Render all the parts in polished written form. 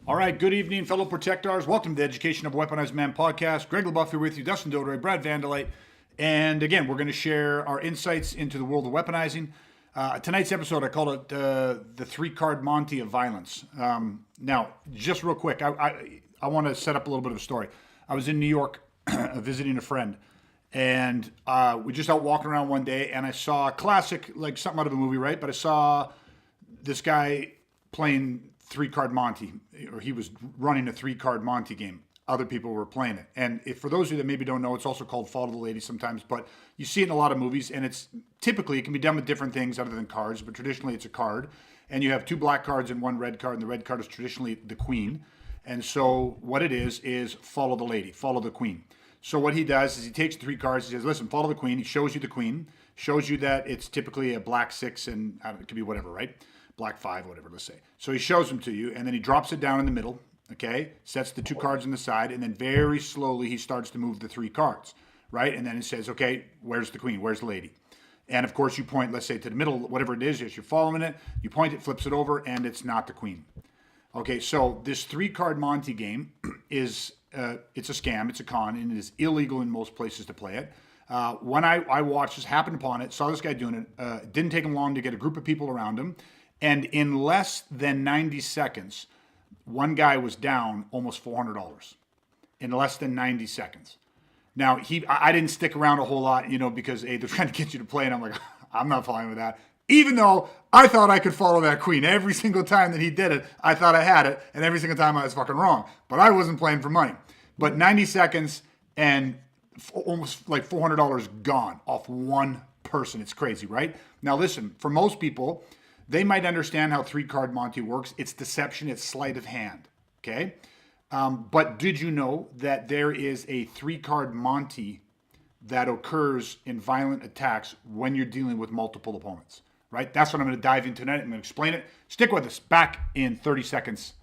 All right, good evening, fellow protectors. Welcome to the Education of a Weaponized Man podcast. Greg LaBeouf here with you, Dustin Dodoy, Brad Vandalite. And again, we're going to share our insights into the world of weaponizing. Tonight's episode, I called it the three-card Monty of violence. Now, just real quick, I want to set up a little bit of a story. I was in New York visiting a friend, and we just out walking around one day, and I saw a classic, like something out of a movie, right? But I saw this guy playing three-card Monty, or he was running a three-card Monty game. Other people were playing it. And for those of you that maybe don't know, it's also called Follow the Lady sometimes, but you see it in a lot of movies, and it can be done with different things other than cards, but traditionally it's a card. And you have two black cards and one red card, and the red card is traditionally the queen. And so what it is follow the lady, follow the queen. So what he does is he takes three cards, he says, listen, follow the queen. He shows you the queen, shows you that it's typically a black six, and it could be whatever, right? Black five, whatever, let's say. So he shows them to you, and then he drops it down in the middle, okay? Sets the two cards on the side, and then very slowly he starts to move the three cards, right? And then he says, okay, where's the queen? Where's the lady? And of course you point, let's say, to the middle, whatever it is, as you're following it, you point it, flips it over, and it's not the queen. Okay, so this three-card Monty game is, it's a scam, it's a con, and it is illegal in most places to play it. When I watched this, happened upon it, saw this guy doing it, it didn't take him long to get a group of people around him, and in less than 90 seconds, one guy was down almost $400 in less than 90 seconds. Now, I didn't stick around a whole lot, because they're trying to get you to play, and I'm like, I'm not following with that. Even though I thought I could follow that queen. Every single time that he did it, I thought I had it, and every single time I was fucking wrong. But I wasn't playing for money. But 90 seconds and almost like $400 gone off one person. It's crazy, right? Now, listen, for most people, they might understand how three-card Monty works. It's deception. It's sleight of hand, okay? But did you know that there is a three-card Monty that occurs in violent attacks when you're dealing with multiple opponents, right? That's what I'm going to dive into tonight. I'm going to explain it. Stick with us. Back in 30 seconds.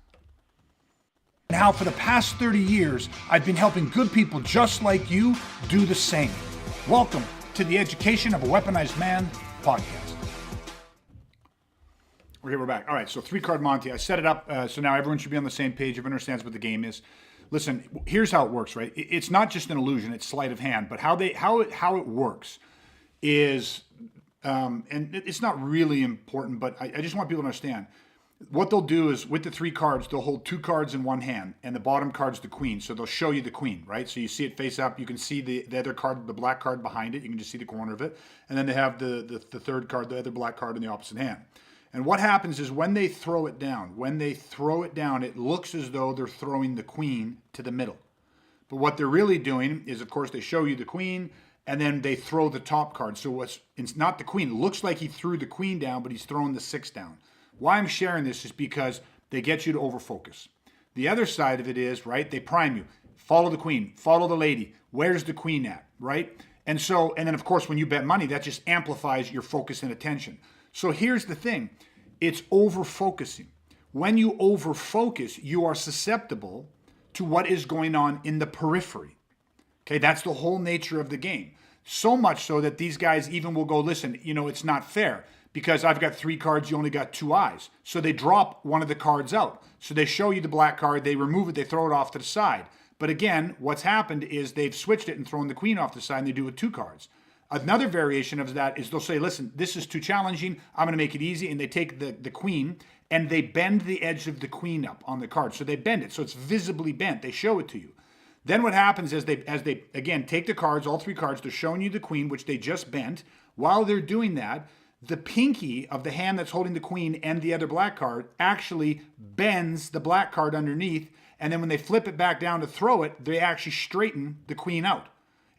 Now, for the past 30 years, I've been helping good people just like you do the same. Welcome to the Education of a Weaponized Man podcast. Okay, we're back. All right, so three-card Monty. I set it up so now everyone should be on the same page. Everyone understands what the game is. Listen, here's how it works, right? It's not just an illusion; it's sleight of hand. But how it works is, and it's not really important, but I just want people to understand. What they'll do is with the three cards, they'll hold two cards in one hand, and the bottom card's the queen. So they'll show you the queen, right? So you see it face up. You can see the other card, the black card behind it. You can just see the corner of it, and then they have the third card, the other black card in the opposite hand. And what happens is when they throw it down, it looks as though they're throwing the queen to the middle. But what they're really doing is, of course, they show you the queen, and then they throw the top card. So it's not the queen. It looks like he threw the queen down, but he's throwing the six down. Why I'm sharing this is because they get you to overfocus. The other side of it is, right, they prime you. Follow the queen. Follow the lady. Where's the queen at, right? And then, of course, when you bet money, that just amplifies your focus and attention. So here's the thing. It's over-focusing. When you over-focus, you are susceptible to what is going on in the periphery. Okay, that's the whole nature of the game. So much so that these guys even will go, listen, it's not fair because I've got three cards, you only got two eyes. So they drop one of the cards out. So they show you the black card, they remove it, they throw it off to the side. But again, what's happened is they've switched it and thrown the queen off the side, and they do it with two cards. Another variation of that is they'll say, listen, this is too challenging. I'm going to make it easy. And they take the queen and they bend the edge of the queen up on the card. So they bend it. So it's visibly bent. They show it to you. Then what happens is as they again, take the cards, all three cards, they're showing you the queen, which they just bent. While they're doing that, the pinky of the hand that's holding the queen and the other black card actually bends the black card underneath. And then when they flip it back down to throw it, they actually straighten the queen out.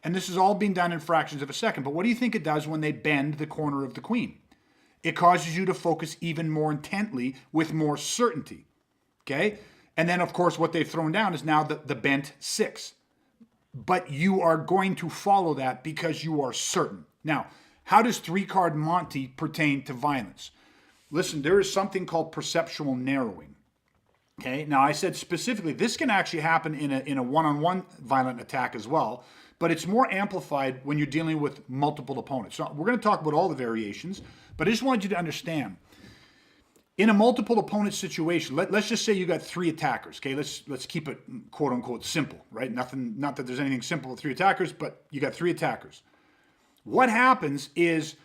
And this is all being done in fractions of a second. But what do you think it does when they bend the corner of the queen? It causes you to focus even more intently with more certainty. Okay? And then, of course, what they've thrown down is now the bent six. But you are going to follow that because you are certain. Now, how does three-card Monty pertain to violence? Listen, there is something called perceptual narrowing. Okay? Now, I said specifically, this can actually happen in a one-on-one violent attack as well. But it's more amplified when you're dealing with multiple opponents. So we're going to talk about all the variations, but I just wanted you to understand In a multiple opponent situation, let's just say you got three attackers. Okay, let's keep it quote unquote simple, right? Nothing, not that there's anything simple with three attackers, but you got three attackers. What happens is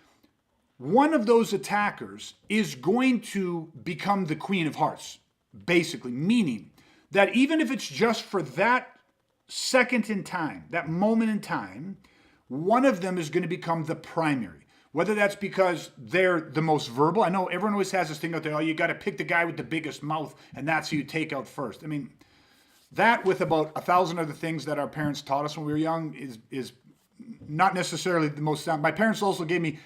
one of those attackers is going to become the Queen of Hearts, basically, meaning that even if it's just for that second in time, that moment in time, one of them is going to become the primary. Whether that's because they're the most verbal. I know everyone always has this thing out there, oh, you got to pick the guy with the biggest mouth, and that's who you take out first. I mean, that with about 1,000 other things that our parents taught us when we were young is not necessarily the most sound. My parents also gave me,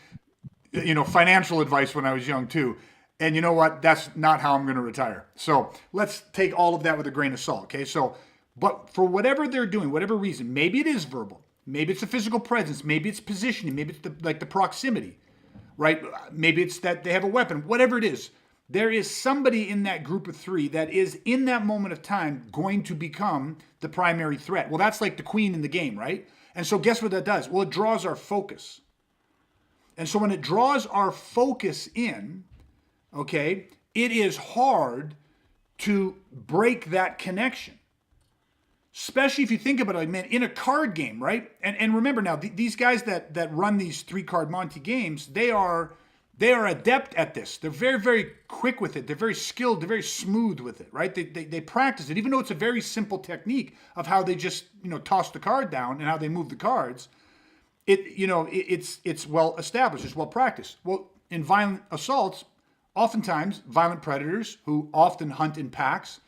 financial advice when I was young too. And you know what? That's not how I'm going to retire. So let's take all of that with a grain of salt, okay? So, but for whatever they're doing, whatever reason, maybe it is verbal. Maybe it's a physical presence. Maybe it's positioning. Maybe it's the proximity, right? Maybe it's that they have a weapon. Whatever it is, there is somebody in that group of three that is, in that moment of time, going to become the primary threat. Well, that's like the queen in the game, right? And so guess what that does? Well, it draws our focus. And so when it draws our focus in, okay, it is hard to break that connection. Especially if you think about it, like, man, in a card game, right? And remember now, these guys that run these 3 Card Monty games, they are adept at this. They're very, very quick with it. They're very skilled. They're very smooth with it, right? They practice it, even though it's a very simple technique of how they just toss the card down and how they move the cards. It's well established. It's well practiced. Well, in violent assaults, oftentimes violent predators who often hunt in packs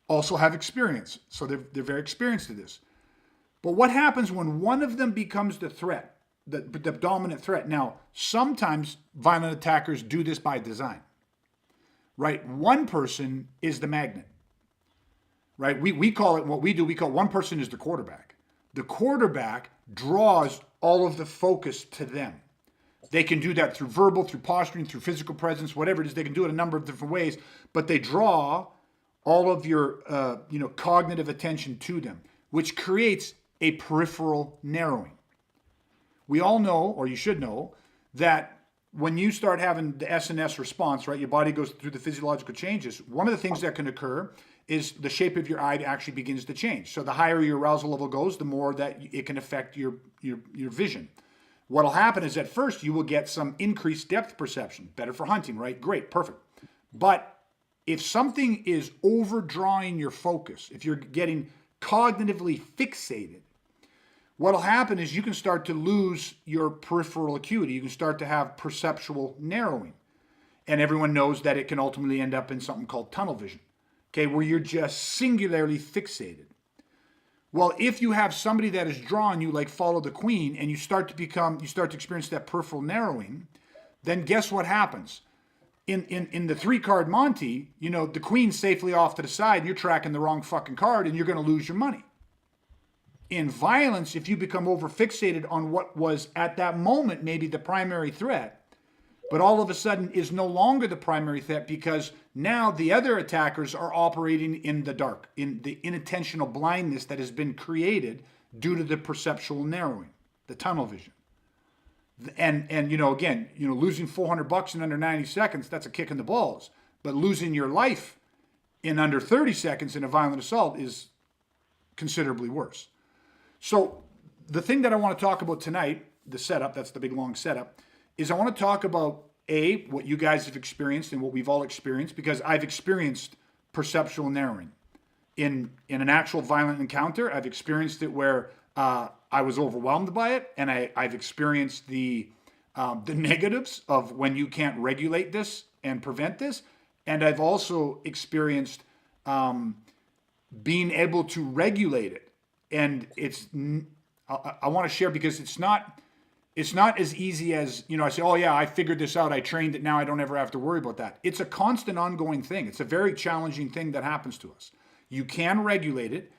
also have experience. So they're very experienced at this. But what happens when one of them becomes the threat, the dominant threat? Now, sometimes violent attackers do this by design, right? One person is the magnet, right? We call it, what we do, we call one person is the quarterback. The quarterback draws all of the focus to them. They can do that through verbal, through posturing, through physical presence, whatever it is. They can do it a number of different ways, but they draw all of your cognitive attention to them, which creates a peripheral narrowing. We all know, or you should know, that when you start having the SNS response, right, your body goes through the physiological changes. One of the things that can occur is the shape of your eye actually begins to change. So the higher your arousal level goes, the more that it can affect your vision. What'll happen is at first you will get some increased depth perception. Better for hunting, right? Great, perfect. But if something is overdrawing your focus, if you're getting cognitively fixated, what'll happen is you can start to lose your peripheral acuity. You can start to have perceptual narrowing. And everyone knows that it can ultimately end up in something called tunnel vision, okay, where you're just singularly fixated. Well, if you have somebody that is drawing you like Follow the Queen and you start to experience that peripheral narrowing, then guess what happens? In the 3 Card Monty, the queen's safely off to the side and you're tracking the wrong fucking card and you're going to lose your money. In violence, if you become over fixated on what was at that moment maybe the primary threat, but all of a sudden is no longer the primary threat because now the other attackers are operating in the dark, in the inattentional blindness that has been created due to the perceptual narrowing, the tunnel vision. And again, losing $400 in under 90 seconds, that's a kick in the balls. But losing your life in under 30 seconds in a violent assault is considerably worse. So the thing that I want to talk about tonight, the setup, that's the big long setup, is I want to talk about what you guys have experienced and what we've all experienced, because I've experienced perceptual narrowing. In an actual violent encounter, I've experienced it where I was overwhelmed by it, and I've experienced the negatives of when you can't regulate this and prevent this, and I've also experienced being able to regulate it. And I want to share because it's not as easy as, I say, oh yeah, I figured this out, I trained it, now I don't ever have to worry about that. It's a constant ongoing thing. It's a very challenging thing that happens to us. You can regulate it,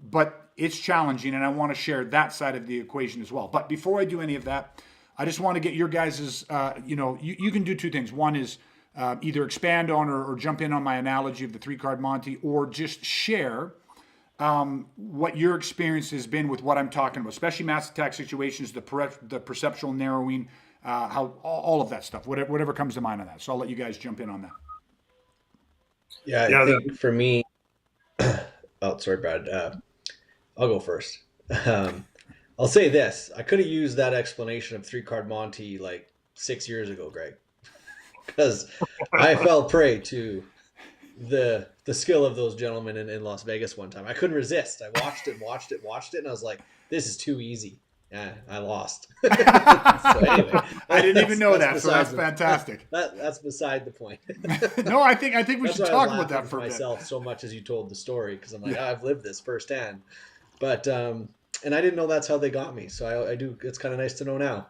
but it's challenging, and I want to share that side of the equation as well. But before I do any of that, I just want to get your guys', you can do two things. One is either expand on or jump in on my analogy of the 3 Card Monty, or just share what your experience has been with what I'm talking about, especially mass attack situations, the perceptual narrowing, how all of that stuff, whatever comes to mind on that. So I'll let you guys jump in on that. Yeah, I Yeah, think for me, oh, sorry, Brad. I'll go first. Um, I'll say this: I could have used that explanation of three card Monty like 6 years ago, Greg, because I fell prey to the skill of those gentlemen in Las Vegas one time. I couldn't resist. I watched it, watched it, watched it, and I was like, "This is too easy." Yeah, I lost. So anyway, I didn't even know that's that, so that's beside fantastic. that's beside the point. No, I think we That's should why I was talk about laughing that to for a bit. myself so much as you told the story because I'm like, Yeah. oh, I've lived this firsthand. But and I didn't know that's how they got me. So I do. It's kind of nice to know now.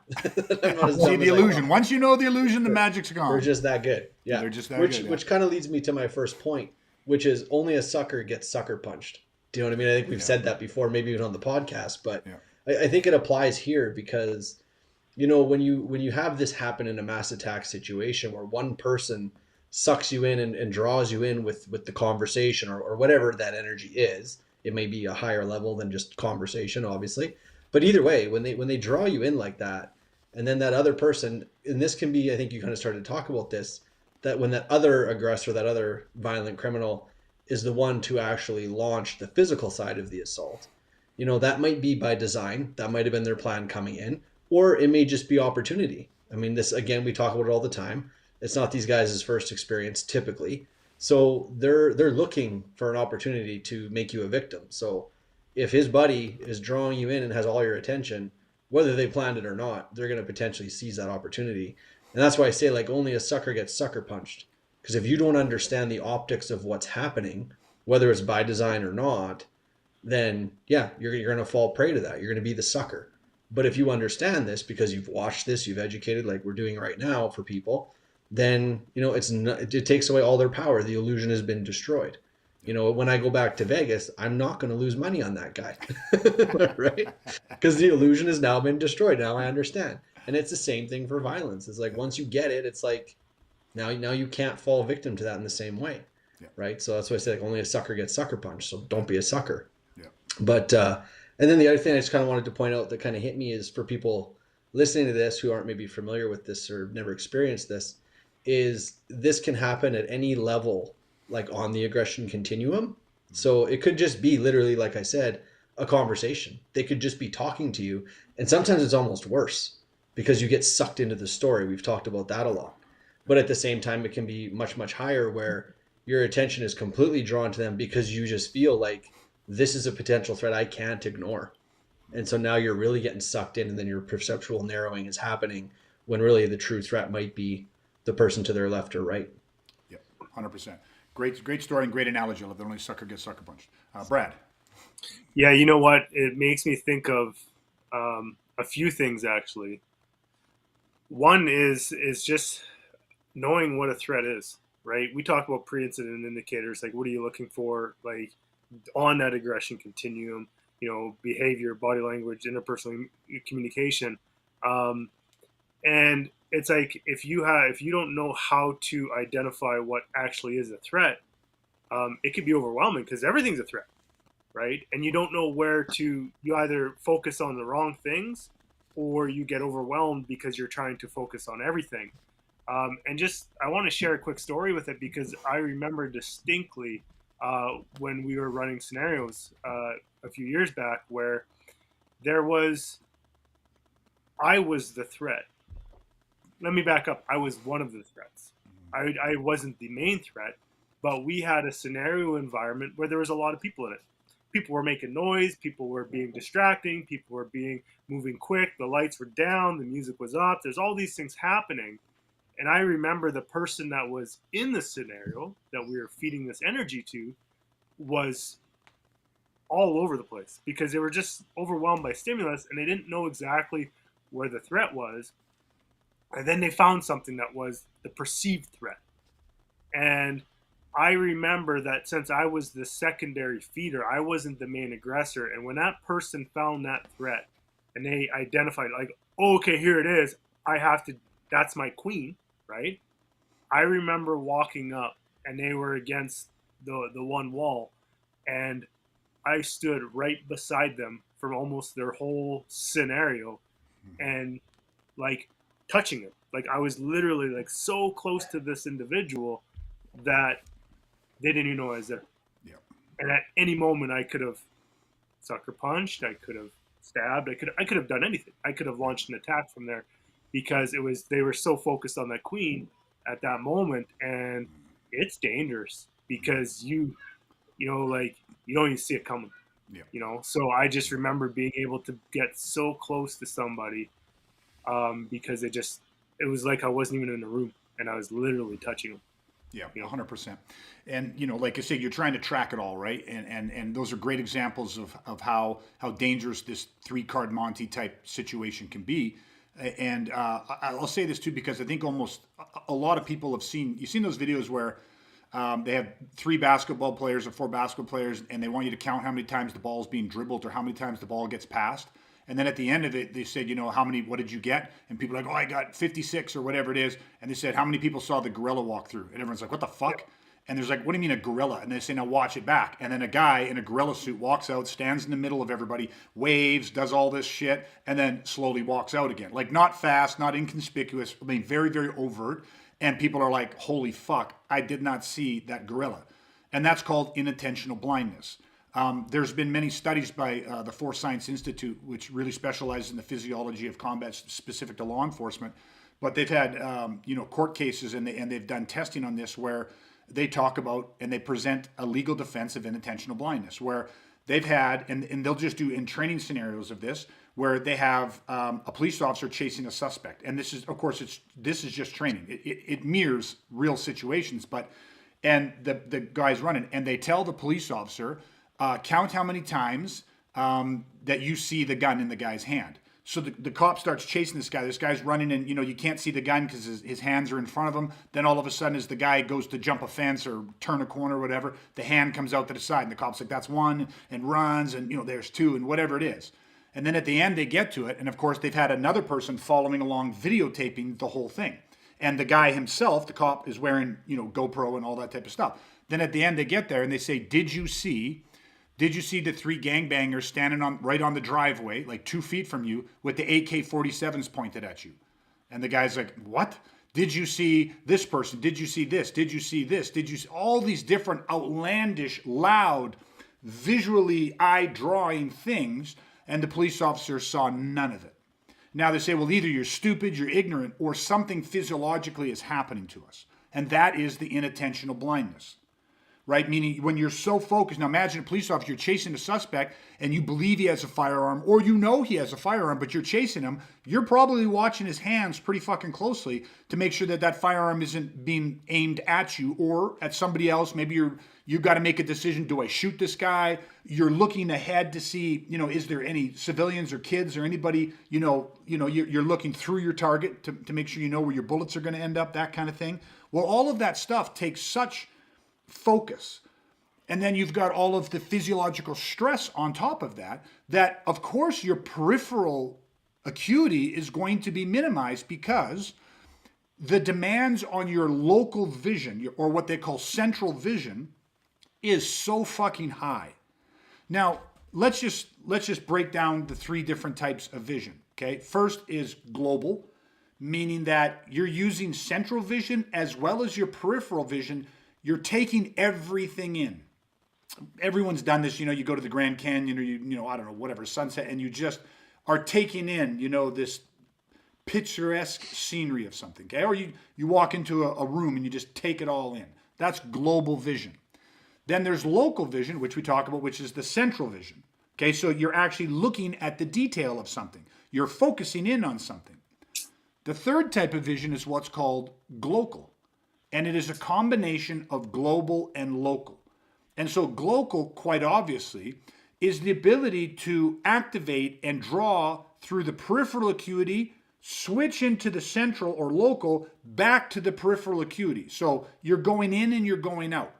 I'm not as See dumb the as I illusion. thought. Once you know the illusion, the They're, magic's they're gone. just that good. Yeah, Yeah. they're just that Which good. Yeah. which kind of leads me to my first point, which is only a sucker gets sucker punched. Do you know what I mean? I think we've Yeah. said that before, maybe even on the podcast, but Yeah. I think it applies here because when you have this happen in a mass attack situation where one person sucks you in and draws you in with the conversation or whatever that energy is. It may be a higher level than just conversation, obviously, but either way, when they draw you in like that, and then that other person, and this can be, I think you kind of started to talk about this, that when that other aggressor, that other violent criminal is the one to actually launch the physical side of the assault, that might be by design. That might have been their plan coming in, or it may just be opportunity. I mean, this again, we talk about it all the time. It's not these guys' first experience typically, so they're looking for an opportunity to make you a victim. So if his buddy is drawing you in and has all your attention, whether they planned it or not, they're going to potentially seize that opportunity. And that's why I say like only a sucker gets sucker punched. Because if you don't understand the optics of what's happening, whether it's by design or not, then yeah, you're going to fall prey to that. You're going to be the sucker. But if you understand this because you've watched this, you've educated like we're doing right now for people, then it's not, it takes away all their power. The illusion has been destroyed. When I go back to Vegas, I'm not going to lose money on that guy, right? Because the illusion has now been destroyed. Now I understand, and it's the same thing for violence. It's like once you get it, it's like now you can't fall victim to that in the same way, Yeah. right? So that's why I say like only a sucker gets sucker punched. So don't be a sucker. Yeah. But and then the other thing I just kind of wanted to point out that kind of hit me is for people listening to this who aren't maybe familiar with this or never experienced this, is this can happen at any level, like on the aggression continuum. So it could just be literally, like I said, a conversation. They could just be talking to you, and sometimes it's almost worse because you get sucked into the story. We've talked about that a lot. But at the same time, it can be much, much higher where your attention is completely drawn to them because you just feel like this is a potential threat I can't ignore. And so now you're really getting sucked in, and then your perceptual narrowing is happening when really the true threat might be the person to their left or right. Yeah. 100%. Great story and great analogy. I love that only sucker gets sucker punched. Brad. yeah. You know what? It makes me think of a few things actually. One is just knowing what a threat is, right? We talk about pre-incident indicators, like what are you looking for, like on that aggression continuum, behavior, body language, interpersonal communication. Um, and it's like if you don't know how to identify what actually is a threat, it could be overwhelming because everything's a threat, right? And you don't know where to. You either focus on the wrong things, or you get overwhelmed because you're trying to focus on everything. And just, I want to share a quick story with it because I remember distinctly when we were running scenarios a few years back where there was, I was the threat. Let me back up. I was one of the threats. I wasn't the main threat, but we had a scenario environment where there was a lot of people in it. People were making noise. People were being distracting. People were being moving quick. The lights were down. The music was up. There's all these things happening. And I remember the person that was in the scenario that we were feeding this energy to was all over the place because they were just overwhelmed by stimulus and they didn't know exactly where the threat was. And then they found something that was the perceived threat. And I remember that since I was the secondary feeder, I wasn't the main aggressor. And when that person found that threat and they identified, like, oh, okay, here it is, I have to, that's my queen, right? I remember walking up and they were against the one wall and I stood right beside them for almost their whole scenario and like touching him. Like I was literally like so close to this individual that They didn't even know I was there. Yeah. And at any moment, I could have sucker punched. I could have stabbed. I could have done anything. I could have launched an attack from there, because they were so focused on that queen at that moment, and it's dangerous because like you don't even see it coming. Yeah. So I just remember being able to get so close to somebody, because it was like I wasn't even in the room and I was literally touching them. Yeah, 100%. And like I say, you're trying to track it all, right? And those are great examples of how dangerous this 3-card Monty type situation can be. And I'll say this too, because I think almost a lot of people have you've seen those videos where they have 3 basketball players or 4 basketball players, and they want you to count how many times the ball is being dribbled or how many times the ball gets passed. And then at the end of it, they said, what did you get? And people are like, oh, I got 56 or whatever it is. And they said, how many people saw the gorilla walk through? And everyone's like, what the fuck? And there's like, what do you mean a gorilla? And they say, now watch it back. And then a guy in a gorilla suit walks out, stands in the middle of everybody, waves, does all this shit, and then slowly walks out again. Like, not fast, not inconspicuous. I mean, very, very overt. And people are like, holy fuck, I did not see that gorilla. And that's called inattentional blindness. There's been many studies by the Force Science Institute, which really specializes in the physiology of combat specific to law enforcement. But they've had, court cases, and they've done testing on this where they talk about and they present a legal defense of inattentional blindness, where they've had, and they'll just do in training scenarios of this, where they have a police officer chasing a suspect. And this is, of course, this is just training. It mirrors real situations, and the guy's running, and they tell the police officer, count how many times that you see the gun in the guy's hand. So the cop starts chasing this guy. This guy's running, and you can't see the gun because his hands are in front of him. Then all of a sudden, as the guy goes to jump a fence or turn a corner or whatever, the hand comes out to the side, and the cop's like, that's 1, and runs, and there's 2, and whatever it is. And then at the end, they get to it, and of course, they've had another person following along, videotaping the whole thing. And the guy himself, the cop, is wearing GoPro and all that type of stuff. Then at the end, they get there, and they say, Did you see the 3 gangbangers standing right on the driveway, like 2 feet from you, with the AK-47s pointed at you? And the guy's like, what? Did you see this person? Did you see this? Did you see this? Did you see all these different outlandish, loud, visually eye-drawing things? And the police officer saw none of it. Now they say, well, either you're stupid, you're ignorant, or something physiologically is happening to us. And that is the inattentional blindness. Right? Meaning when you're so focused. Now imagine a police officer, you're chasing a suspect and you believe he has a firearm, or he has a firearm, but you're chasing him. You're probably watching his hands pretty fucking closely to make sure that firearm isn't being aimed at you or at somebody else. Maybe you've got to make a decision. Do I shoot this guy? You're looking ahead to see, is there any civilians or kids or anybody, you're looking through your target to make sure you know where your bullets are going to end up, that kind of thing. Well, all of that stuff takes such focus. And then you've got all of the physiological stress on top of that of course your peripheral acuity is going to be minimized because the demands on your local vision, or what they call central vision, is so fucking high. Now, let's just break down the 3 different types of vision, okay? First is global, meaning that you're using central vision as well as your peripheral vision. You're taking everything in. Everyone's done this, you go to the Grand Canyon or I don't know, whatever, sunset, and you just are taking in, this picturesque scenery of something, okay? Or you walk into a room and you just take it all in. That's global vision. Then there's local vision, which we talk about, which is the central vision. Okay, so you're actually looking at the detail of something. You're focusing in on something. The third type of vision is what's called glocal. And it is a combination of global and local. And so glocal, quite obviously, is the ability to activate and draw through the peripheral acuity, switch into the central or local, back to the peripheral acuity. So you're going in and you're going out.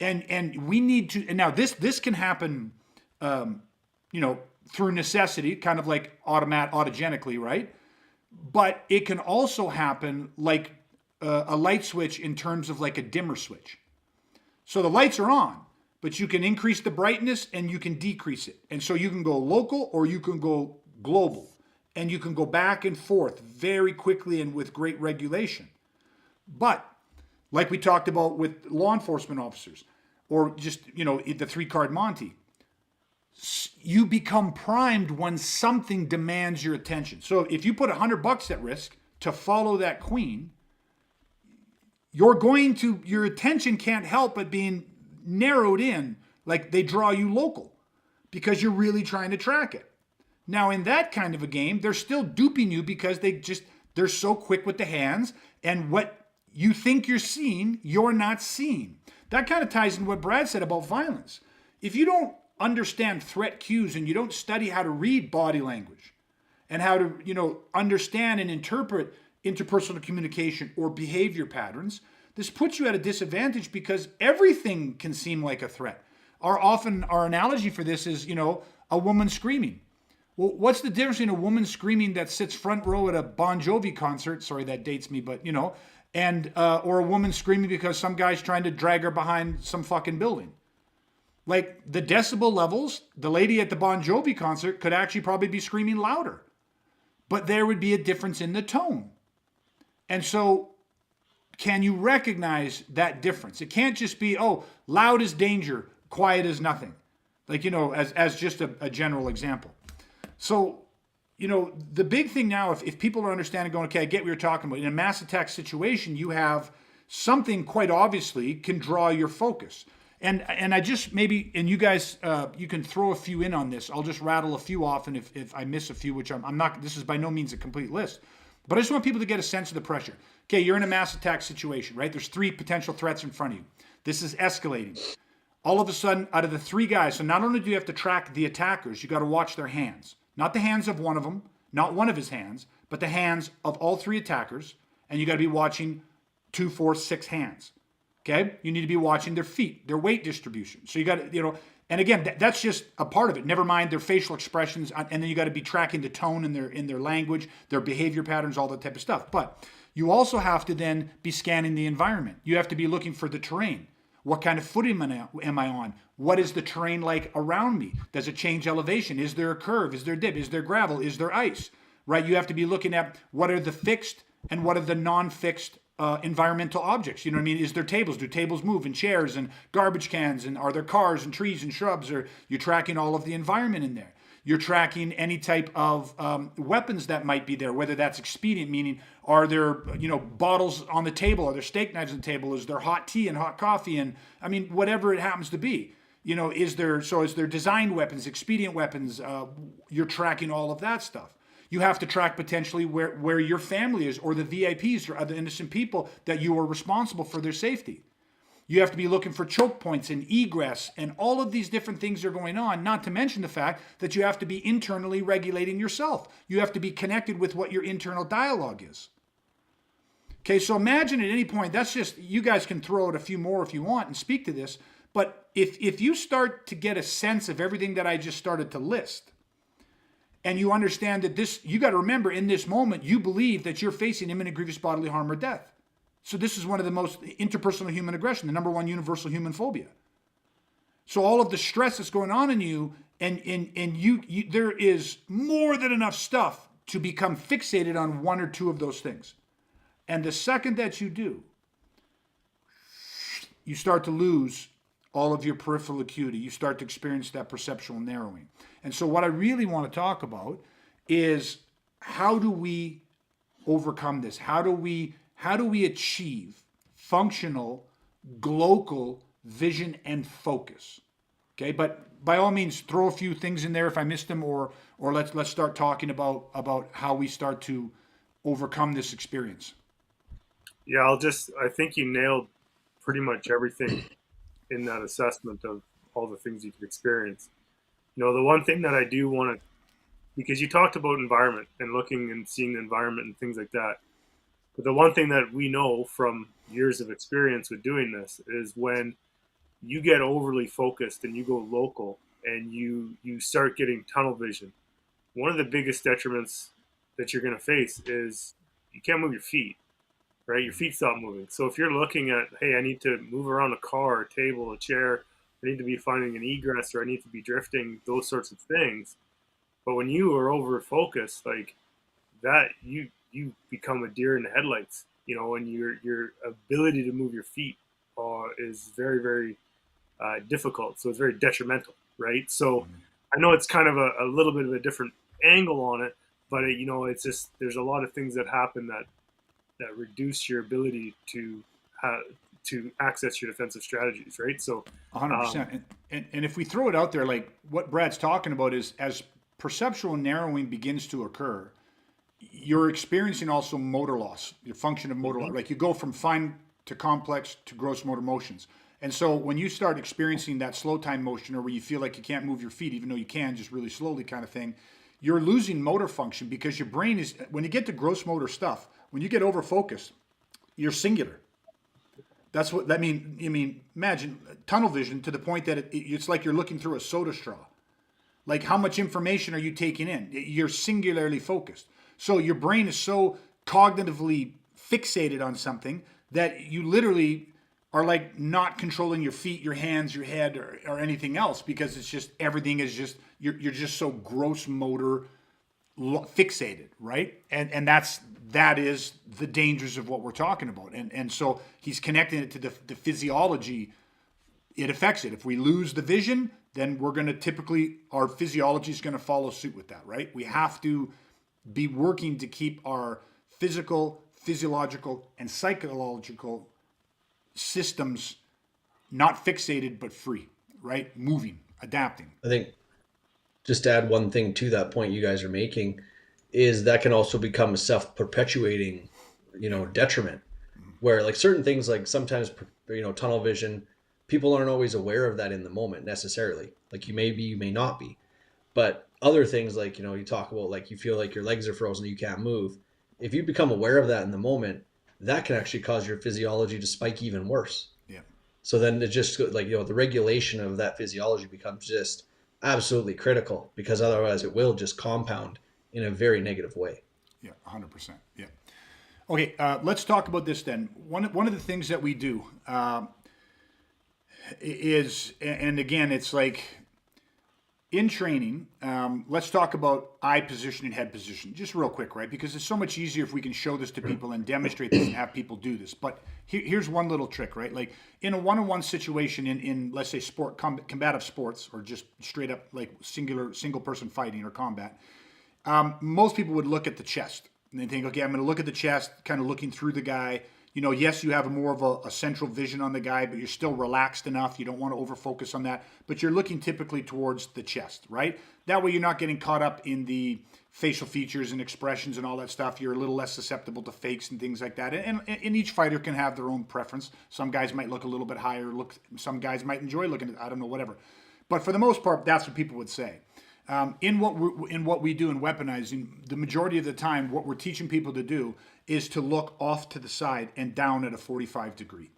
And we need to, and now this can happen, through necessity, kind of like autogenically, right? But it can also happen like a light switch in terms of like a dimmer switch. So the lights are on, but you can increase the brightness and you can decrease it. And so you can go local or you can go global. And you can go back and forth very quickly and with great regulation. But like we talked about with law enforcement officers, or just, the 3 card Monty. You become primed when something demands your attention. So if you put $100 at risk to follow that queen, your attention can't help but being narrowed in, like they draw you local because you're really trying to track it. Now, in that kind of a game, they're still duping you because they're so quick with the hands, and what you think you're seeing, you're not seeing. That kind of ties into what Brad said about violence. If you don't understand threat cues and you don't study how to read body language and how to, understand and interpret interpersonal communication or behavior patterns, this puts you at a disadvantage because everything can seem like a threat. Our analogy for this is, a woman screaming. Well, what's the difference in a woman screaming that sits front row at a Bon Jovi concert? Sorry, that dates me, but and or a woman screaming because some guy's trying to drag her behind some fucking building. Like the decibel levels, the lady at the Bon Jovi concert could actually probably be screaming louder, but there would be a difference in the tone. And so, can you recognize that difference? It can't just be, loud is danger, quiet is nothing. Like, as just a general example. So, the big thing now, if people are understanding, going, okay, I get what you're talking about. In a mass attack situation, you have something quite obviously can draw your focus. And I just maybe, and you guys, you can throw a few in on this. I'll just rattle a few off, and if I miss a few, which I'm not, this is by no means a complete list. But I just want people to get a sense of the pressure. Okay, you're in a mass attack situation, right? There's 3 potential threats in front of you. This is escalating. All of a sudden, out of the 3 guys, so not only do you have to track the attackers, you got to watch their hands. Not the hands of one of them, not one of his hands, but the hands of all 3 attackers. And you got to be watching 2, 4, 6 hands. Okay? You need to be watching their feet, their weight distribution. So you got to, and again, that's just a part of it. Never mind their facial expressions, and then you got to be tracking the tone in their language, their behavior patterns, all that type of stuff. But you also have to then be scanning the environment. You have to be looking for the terrain. What kind of footing am I on? What is the terrain like around me? Does it change elevation? Is there a curve? Is there dip? Is there gravel? Is there ice? Right? You have to be looking at what are the fixed and what are the non-fixed environmental objects. You know what I mean? Is there tables? Do tables move? And chairs and garbage cans? And are there cars and trees and shrubs? Or you're tracking all of the environment in there. You're tracking any type of weapons that might be there, whether that's expedient, meaning are there bottles on the table? Are there steak knives on the table? Is there hot tea and hot coffee? And I mean, whatever it happens to be. Is there designed weapons, expedient weapons? You're tracking all of that stuff. You have to track potentially where your family is, or the VIPs or other innocent people that you are responsible for their safety. You have to be looking for choke points and egress, and all of these different things are going on, not to mention the fact that you have to be internally regulating yourself. You have to be connected with what your internal dialogue is. Okay, so imagine at any point, that's just, you guys can throw out a few more if you want and speak to this, but if you start to get a sense of everything that I just started to list, and you understand that this, you got to remember in this moment, you believe that you're facing imminent grievous bodily harm or death. So this is one of the most interpersonal human aggression, the number 1 universal human phobia. So all of the stress that's going on in you, and you there is more than enough stuff to become fixated on 1 or 2 of those things. And the second that you do, you start to lose all of your peripheral acuity. You start to experience that perceptual narrowing. And so what I really want to talk about is, how do we overcome this? How do we achieve functional, global vision and focus? Okay, but by all means, throw a few things in there if I missed them, or let's start talking about how we start to overcome this experience. Yeah, I think you nailed pretty much everything in that assessment of all the things you could experience. The one thing that I do want to, because you talked about environment and looking and seeing the environment and things like that. But the one thing that we know from years of experience with doing this is when you get overly focused and you go local and you start getting tunnel vision, one of the biggest detriments that you're going to face is you can't move your feet, right? Your feet stop moving. So if you're looking at, hey, I need to move around a car, a table, a chair, I need to be finding an egress, or I need to be drifting, those sorts of things. But when you are over focused like that, you become a deer in the headlights, and your ability to move your feet is very, very difficult. So it's very detrimental, right? So I know it's kind of a little bit of a different angle on it, but it's just there's a lot of things that happen that reduce your ability to access your defensive strategies, right? So, 100%. And if we throw it out there, like what Brad's talking about is as perceptual narrowing begins to occur, you're experiencing also motor loss, your function of motor loss. Like you go from fine to complex to gross motor motions. And so when you start experiencing that slow time motion or where you feel like you can't move your feet, even though you can, just really slowly kind of thing, you're losing motor function because your brain is, when you get to gross motor stuff, when you get over focused, you're singular. That's what that mean. I mean, imagine tunnel vision to the point that it's like you're looking through a soda straw. Like how much information are you taking in? You're singularly focused. So your brain is so cognitively fixated on something that you literally are like not controlling your feet, your hands, your head, or anything else because it's just everything is just you're just so gross motor fixated, right? And that is the dangers of what we're talking about. And so he's connecting it to the physiology. It affects it. If we lose the vision, then we're going to typically, our physiology is going to follow suit with that, right? We have to be working to keep our physical, physiological, and psychological systems not fixated, but free, right? Moving, adapting. I think just to add one thing to that point you guys are making is that can also become a self-perpetuating, detriment where like certain things, like sometimes, tunnel vision, people aren't always aware of that in the moment necessarily. Like you may be, you may not be, but other things like, you talk about like you feel like your legs are frozen, you can't move. If you become aware of that in the moment, that can actually cause your physiology to spike even worse. Yeah. So then it just like, the regulation of that physiology becomes just absolutely critical because otherwise it will just compound in a very negative way. Yeah, 100%. Yeah. Okay, let's talk about this then. One of the things that we do is, and again, it's like in training, let's talk about eye position and head position, just real quick, right? Because it's so much easier if we can show this to people and demonstrate this and have people do this. But here's one little trick, right? Like in a one-on-one situation in let's say combative sports, or just straight up like single person fighting or combat, most people would look at the chest and they think, okay, I'm going to look at the chest, kind of looking through the guy. Yes, you have more of a central vision on the guy, but you're still relaxed enough. You don't want to over-focus on that, but you're looking typically towards the chest, right? That way you're not getting caught up in the facial features and expressions and all that stuff. You're a little less susceptible to fakes and things like that. And each fighter can have their own preference. Some guys might look a little bit higher. Some guys might enjoy looking at, I don't know, whatever. But for the most part, that's what people would say. In what we do in weaponizing, the majority of the time, what we're teaching people to do is to look off to the side and down at a 45 degree.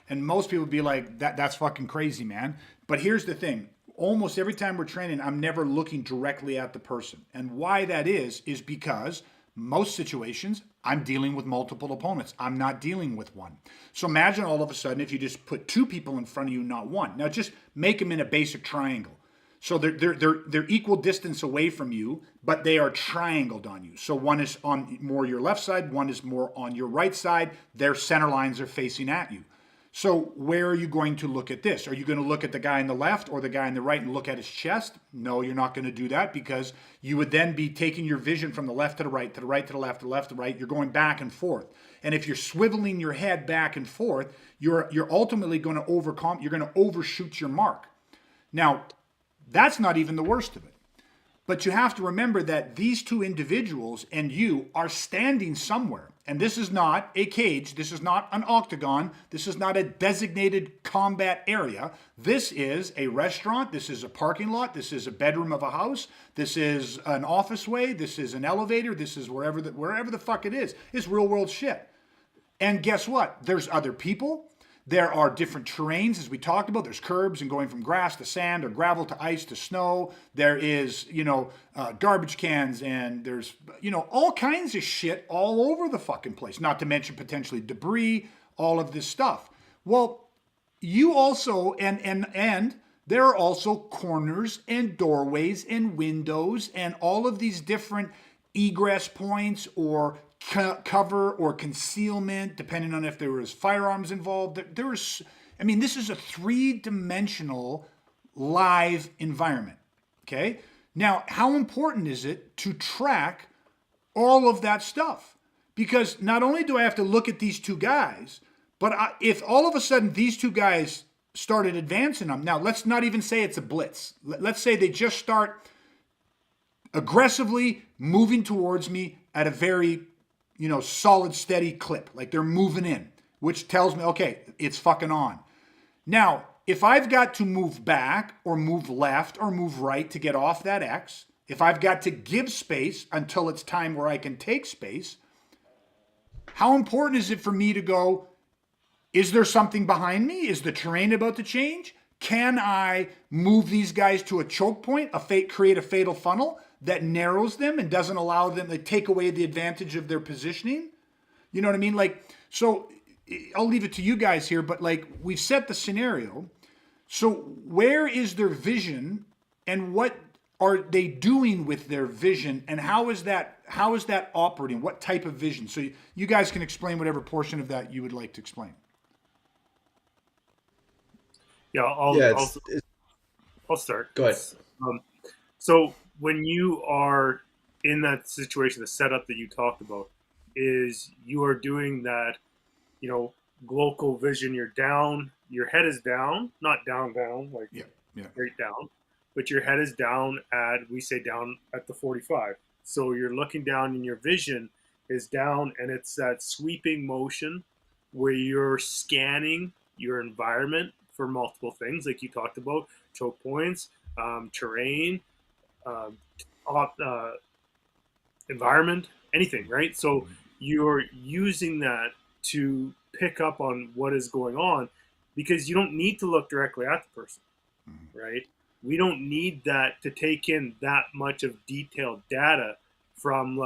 And most people would be like, that's fucking crazy, man. But here's the thing. Almost every time we're training, I'm never looking directly at the person. And why that is because most situations, I'm dealing with multiple opponents. I'm not dealing with one. So imagine all of a sudden if you just put two people in front of you, not one. Now just make them in a basic triangle. So they're equal distance away from you, but they are triangled on you. So one is on more your left side, one is more on your right side. Their center lines are facing at you. So where are you going to look at this? Are you going to look at the guy on the left or the guy on the right and look at his chest? No, you're not going to do that because you would then be taking your vision from the left to the right, to the right to the left, to the left to the right. You're going back and forth. And if you're swiveling your head back and forth, you're ultimately going to you're going to overshoot your mark. Now, that's not even the worst of it. But you have to remember that these two individuals and you are standing somewhere. And this is not a cage. This is not an octagon. This is not a designated combat area. This is a restaurant. This is a parking lot. This is a bedroom of a house. This is an office way. This is an elevator. This is wherever the fuck it is. It's real world shit. And guess what? There's other people. There are different terrains, as we talked about. There's curbs and going from grass to sand or gravel to ice to snow. There is, garbage cans and there's, all kinds of shit all over the fucking place. Not to mention potentially debris, all of this stuff. Well, you also, and there are also corners and doorways and windows and all of these different egress points or cover or concealment, depending on if there was firearms involved. I mean, this is a three-dimensional live environment. Okay. Now, how important is it to track all of that stuff? Because not only do I have to look at these two guys, but if all of a sudden these two guys started advancing them, now let's not even say it's a blitz. Let's say they just start aggressively moving towards me at a very, solid, steady clip. Like they're moving in, which tells me, okay, it's fucking on. Now, if I've got to move back or move left or move right to get off that X, if I've got to give space until it's time where I can take space, how important is it for me to go, is there something behind me? Is the terrain about to change? Can I move these guys to a choke point, create a fatal funnel that narrows them and doesn't allow them to take away the advantage of their positioning? You know what I mean? So I'll leave it to you guys here, but we've set the scenario. So where is their vision and what are they doing with their vision, and how is that operating? What type of vision? So you guys can explain whatever portion of that you would like to explain. Yeah, I'll start. Go ahead. So when you are in that situation, the setup that you talked about is you are doing that, global vision. You're down, your head is down, not down, straight down, but your head is down we say down at the 45. So you're looking down and your vision is down, and it's that sweeping motion where you're scanning your environment for multiple things, like you talked about, choke points, terrain, environment, anything, right? So you're using that to pick up on what is going on, because you don't need to look directly at the person, right? We don't need that to take in that much of detailed data from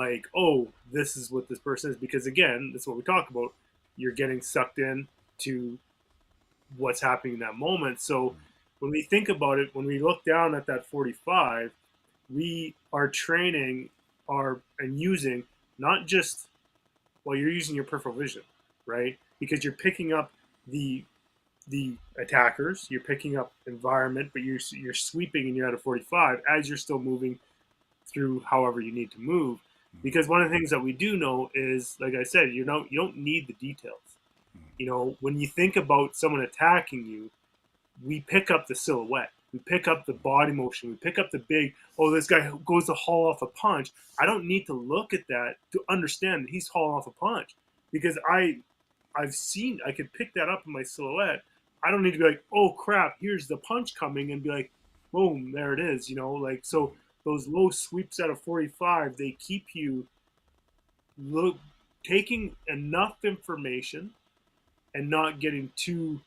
this is what this person is, because again, that's what we talk about. You're getting sucked in to what's happening in that moment. So when we think about it, when we look down at that 45, we are training and using not just, you're using your peripheral vision, right? Because you're picking up the attackers, you're picking up environment, but you're sweeping and you're at a 45 as you're still moving through however you need to move. Because one of the things that we do know is, like I said, you don't need the details. When you think about someone attacking you, we pick up the silhouette, we pick up the body motion, we pick up the big, this guy goes to haul off a punch. I don't need to look at that to understand that he's hauling off a punch, because I could pick that up in my silhouette. I don't need to be like, oh crap, here's the punch coming, and be like, boom, there it is. So those low sweeps out of 45, they keep you taking enough information and not getting too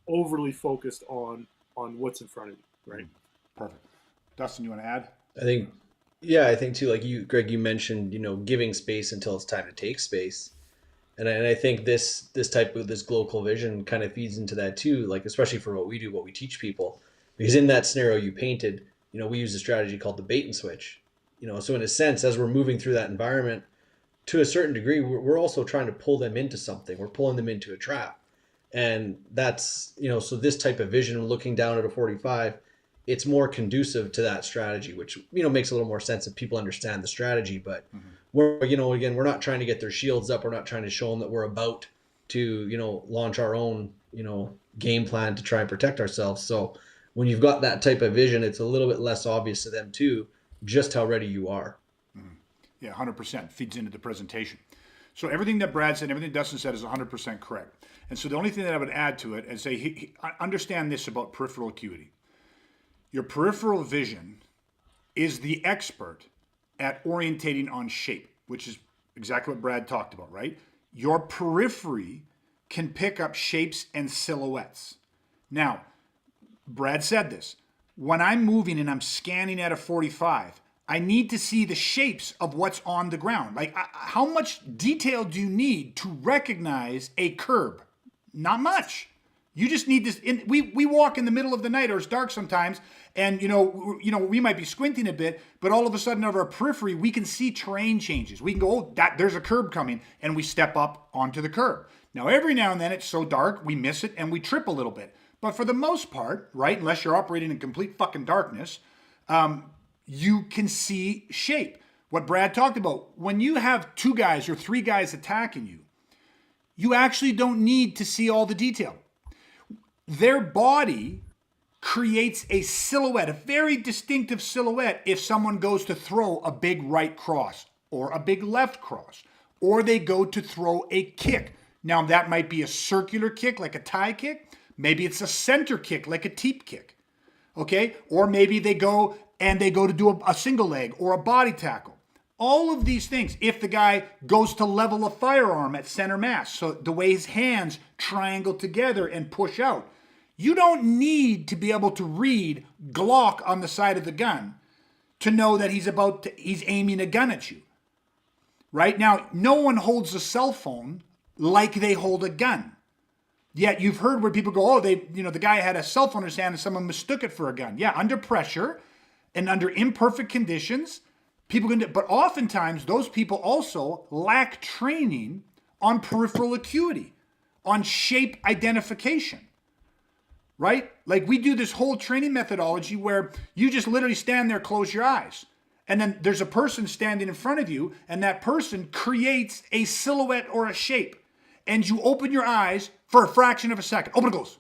overly focused on what's in front of you, right? Perfect. Dustin, you want to add? I think too, like Greg, you mentioned, giving space until it's time to take space. And I think this type of this global vision kind of feeds into that too, especially for what we do, what we teach people, because in that scenario you painted, we use a strategy called the bait and switch. So in a sense, as we're moving through that environment, to a certain degree, we're also trying to pull them into something. We're pulling them into a trap. And that's, so this type of vision, looking down at a 45, it's more conducive to that strategy, which, makes a little more sense if people understand the strategy. But we're, again, we're not trying to get their shields up. We're not trying to show them that we're about to, launch our own, game plan to try and protect ourselves. So when you've got that type of vision, it's a little bit less obvious to them too, just how ready you are. Yeah, 100% feeds into the presentation. So everything that Brad said, everything Dustin said is 100% correct. And so the only thing that I would add to it and say, understand this about peripheral acuity. Your peripheral vision is the expert at orientating on shape, which is exactly what Brad talked about, right? Your periphery can pick up shapes and silhouettes. Now, Brad said this. When I'm moving and I'm scanning at a 45, I need to see the shapes of what's on the ground. How much detail do you need to recognize a curb? Not much. You just need this. We walk in the middle of the night, or it's dark sometimes, and we might be squinting a bit, but all of a sudden, out of our periphery, we can see terrain changes. We can go, oh, there's a curb coming, and we step up onto the curb. Now, every now and then, it's so dark, we miss it, and we trip a little bit. But for the most part, right, unless you're operating in complete fucking darkness, you can see shape. What Brad talked about, when you have 2 guys or 3 guys attacking you, you actually don't need to see all the detail. Their body creates a silhouette, a very distinctive silhouette, if someone goes to throw a big right cross or a big left cross, or they go to throw a kick. Now, that might be a circular kick, like a tie kick. Maybe it's a center kick, like a teep kick. Okay? Or maybe they go to do a single leg or a body tackle. All of these things, if the guy goes to level a firearm at center mass, so the way his hands triangle together and push out, you don't need to be able to read Glock on the side of the gun to know that he's aiming a gun at you. Right? Now, no one holds a cell phone like they hold a gun. Yet you've heard where people go, oh, the guy had a cell phone in his hand and someone mistook it for a gun. Yeah, under pressure and under imperfect conditions, people can do it. But oftentimes, those people also lack training on peripheral acuity, on shape identification. Right? Like, we do this whole training methodology where you just literally stand there, close your eyes. And then there's a person standing in front of you, and that person creates a silhouette or a shape. And you open your eyes for a fraction of a second. Open and close.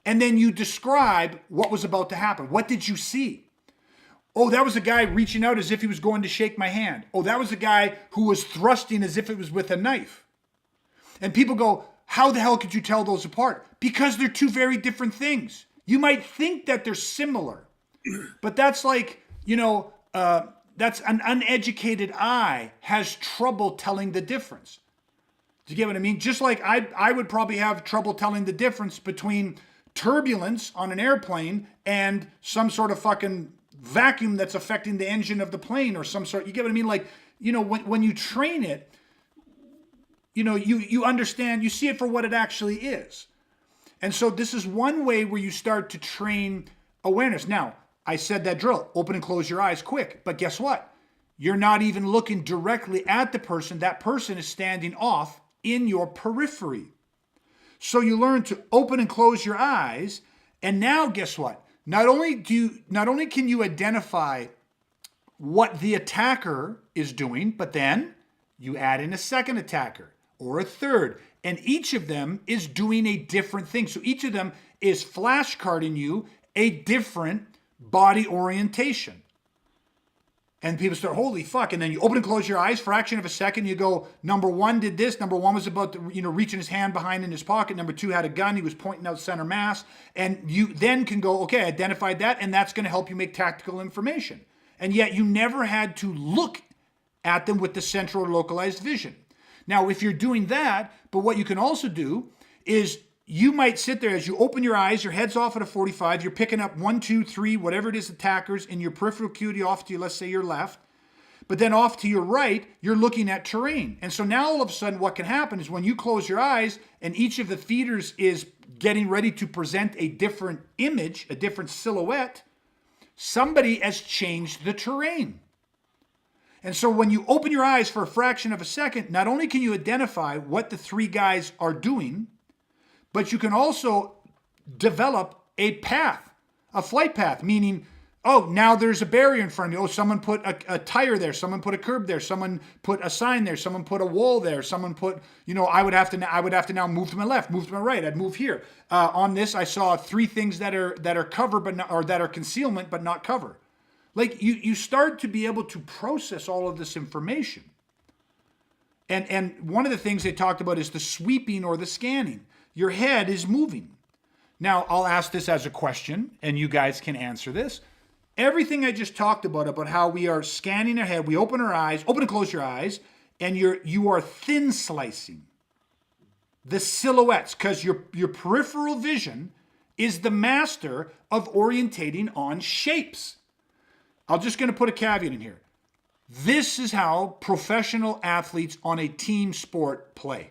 And then you describe what was about to happen. What did you see? Oh, that was a guy reaching out as if he was going to shake my hand. Oh, that was a guy who was thrusting as if it was with a knife. And people go, how the hell could you tell those apart? Because they're 2 very different things. You might think that they're similar, but that's like, that's an uneducated eye has trouble telling the difference. Do you get what I mean? Just like I would probably have trouble telling the difference between turbulence on an airplane and some sort of fucking vacuum that's affecting the engine of the plane or some sort. You get what I mean? Like, when you train it, you understand, you see it for what it actually is. And so this is one way where you start to train awareness. Now, I said that drill, open and close your eyes quick, but guess what? You're not even looking directly at the person. That person is standing off in your periphery. So you learn to open and close your eyes, and now guess what? Not only can you identify what the attacker is doing, but then you add in a second attacker or a third, and each of them is doing a different thing. So each of them is flashcarding you a different body orientation. And people start, holy fuck. And then you open and close your eyes, fraction of a second, you go, number 1 did this. Number 1 was about to, reaching his hand behind in his pocket. Number 2 had a gun. He was pointing out center mass. And you then can go, okay, identified that. And that's going to help you make tactical information. And yet you never had to look at them with the central or localized vision. Now, if you're doing that, but what you can also do is you might sit there as you open your eyes, your head's off at a 45, you're picking up 1, 2, 3, whatever it is, attackers in your peripheral acuity off to, let's say, your left. But then off to your right, you're looking at terrain. And so now all of a sudden what can happen is when you close your eyes and each of the feeders is getting ready to present a different image, a different silhouette, somebody has changed the terrain. And so when you open your eyes for a fraction of a second, not only can you identify what the 3 guys are doing, but you can also develop a path, a flight path, meaning, oh, now there's a barrier in front of you. Oh, someone put a tire there. Someone put a curb there. Someone put a sign there. Someone put a wall there. Someone put, I would have to now move to my left, move to my right. I'd move here. On this, I saw 3 things that are cover, but not, or that are concealment, but not cover. Like you start to be able to process all of this information. And one of the things they talked about is the sweeping or the scanning. Your head is moving. Now, I'll ask this as a question, and you guys can answer this. Everything I just talked about how we are scanning our head, we open our eyes, open and close your eyes, and you are thin slicing the silhouettes, because your peripheral vision is the master of orientating on shapes. I'm just going to put a caveat in here. This is how professional athletes on a team sport play.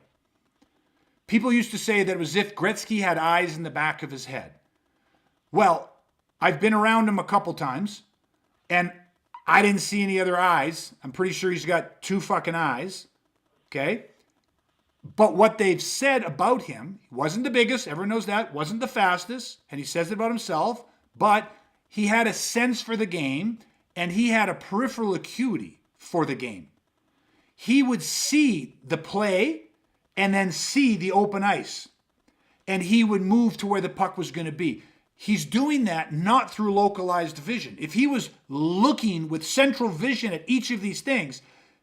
People used to say that it was as if Gretzky had eyes in the back of his head. Well, I've been around him a couple times, and I didn't see any other eyes. I'm pretty sure he's got 2 fucking eyes, okay? But what they've said about him, he wasn't the biggest, everyone knows that, wasn't the fastest, and he says it about himself, but he had a sense for the game, and he had a peripheral acuity for the game. He would see the play and then see the open ice, and he would move to where the puck was going to be. He's doing that not through localized vision. If he was looking with central vision at each of these things,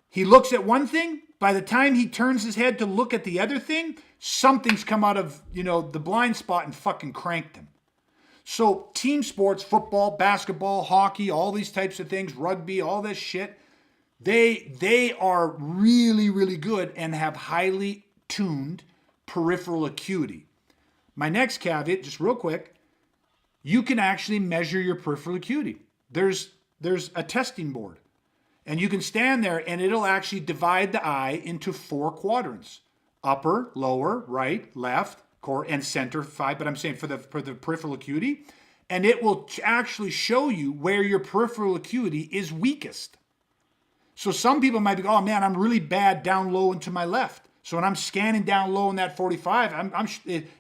he looks at one thing, by the time he turns his head to look at the other thing, something's come out of, the blind spot and fucking cranked him. So team sports, football, basketball, hockey, all these types of things, rugby, all this shit, they are really, really good and have highly tuned peripheral acuity. My next caveat, just real quick, you can actually measure your peripheral acuity. There's a testing board, and you can stand there and it'll actually divide the eye into 4 quadrants: upper, lower, right, left, core, and center 5. But I'm saying for the peripheral acuity, and it will actually show you where your peripheral acuity is weakest. So some people might be, oh man, I'm really bad down low and to my left. So when I'm scanning down low in that 45,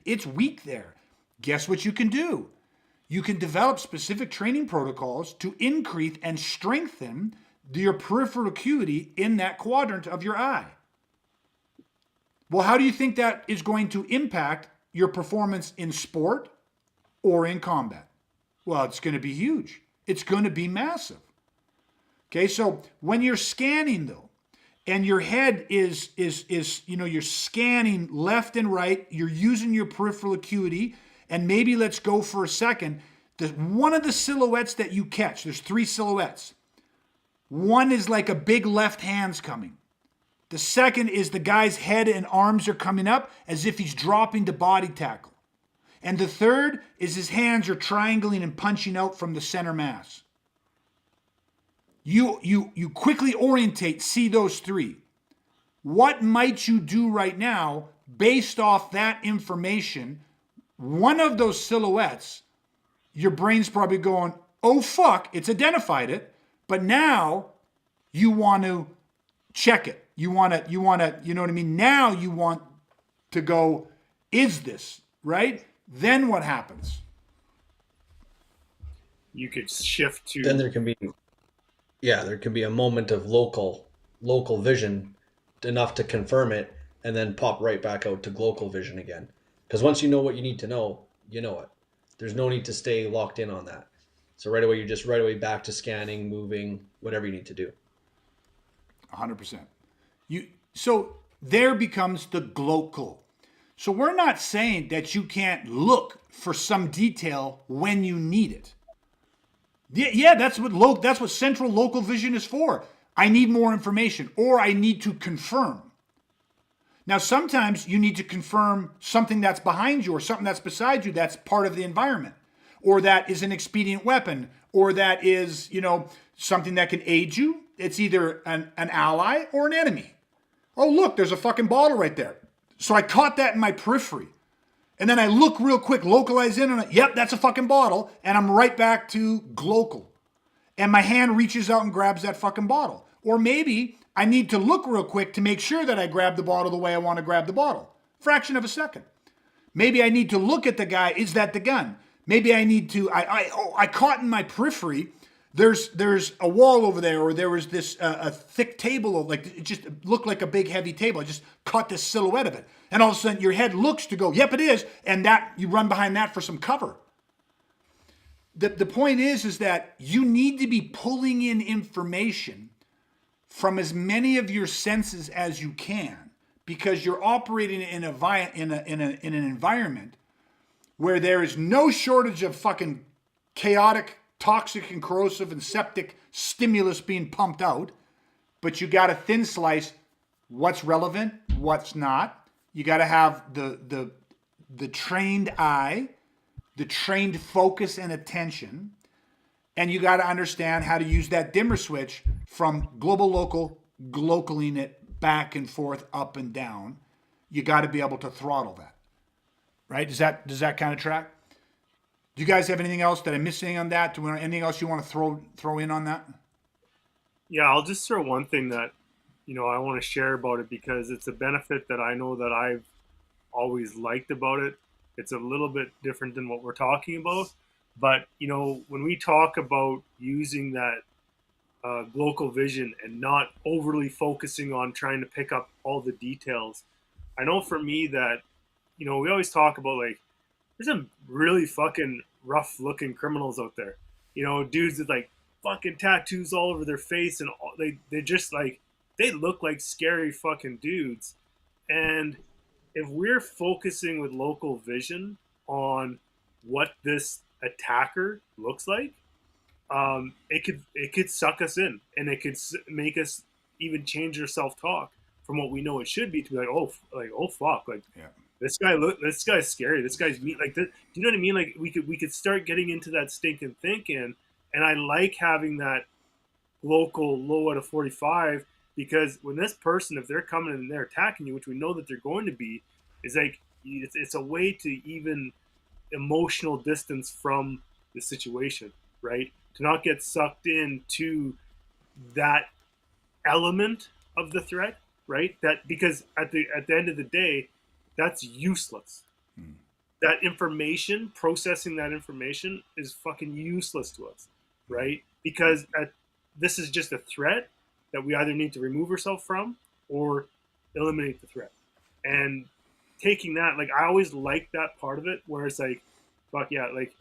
it's weak there. Guess what you can do? You can develop specific training protocols to increase and strengthen your peripheral acuity in that quadrant of your eye. Well, how do you think that is going to impact your performance in sport or in combat? Well, it's going to be huge. It's going to be massive. Okay, so when you're scanning though, and your head is you're scanning left and right, you're using your peripheral acuity, and maybe let's go for a second. One of the silhouettes that you catch, there's 3 silhouettes. One is like a big left hand's coming. The second is the guy's head and arms are coming up as if he's dropping the body tackle. And the third is his hands are triangling and punching out from the center mass. You quickly orientate, see those 3. What might you do right now based off that information? One of those silhouettes, your brain's probably going, oh fuck, it's identified it, but now you want to check it. You want to, you know what I mean? Now you want to go, is this, right? Then what happens? You could shift to... Then there can be a moment of local vision enough to confirm it, and then pop right back out to global vision again. Because once you know what you need to know, you know it. There's no need to stay locked in on that. So right away, you're just right away back to scanning, moving, whatever you need to do. 100%. So there becomes the global. So we're not saying that you can't look for some detail when you need it. Yeah, that's what central local vision is for. I need more information, or I need to confirm. Now, sometimes you need to confirm something that's behind you or something that's beside you that's part of the environment, or that is an expedient weapon, or that is, something that can aid you. It's either an ally or an enemy. Oh, look, there's a fucking bottle right there. So I caught that in my periphery. And then I look real quick, localize in on it. Yep, that's a fucking bottle. And I'm right back to global. And my hand reaches out and grabs that fucking bottle. Or maybe I need to look real quick to make sure that I grab the bottle the way I want to grab the bottle. Fraction of a second. Maybe I need to look at the guy. Is that the gun? Maybe I need to, I caught in my periphery, there's a wall over there, or there was this a thick table, like it just looked like a big heavy table. I just caught this silhouette of it. And all of a sudden your head looks to go, yep, it is. And that you run behind that for some cover. The point is that you need to be pulling in information from as many of your senses as you can, because you're operating in an environment where there is no shortage of fucking chaotic, toxic and corrosive and septic stimulus being pumped out, but you got to thin slice what's relevant, what's not. You got to have the trained eye, the trained focus and attention, and you got to understand how to use that dimmer switch from global, local, glocaling it back and forth, up and down. you got to be able to throttle that, right? Does that kind of track? Do you guys have anything else that I'm missing on that? Anything else you want to throw in on that? Yeah, I'll just throw one thing that I want to share about it, because it's a benefit that I know that I've always liked about it. It's a little bit different than what we're talking about, but when we talk about using that local vision and not overly focusing on trying to pick up all the details, I know for me that we always talk about, like, there's some really fucking rough looking criminals out there. Dudes with like fucking tattoos all over their face, and they just like, they look like scary fucking dudes. And if we're focusing with local vision on what this attacker looks like, it could suck us in, and it could make us even change our self talk from what we know it should be to be like, oh fuck, like, Yeah. this guy's scary. This guy's mean. Like, do you know what I mean? Like, we could start getting into that stinking thinking, and I like having that local low out of 45, because when this person, if they're coming and they're attacking you, which we know that they're going to be, is like, it's a way to even emotional distance from the situation, right? To not get sucked into that element of the threat, right? That, because at the end of the day, that's useless. That information, processing that information, is fucking useless to us, right? Because this is just a threat that we either need to remove ourselves from or eliminate the threat. And taking that, like, I always like that part of it, where it's like, fuck yeah, like,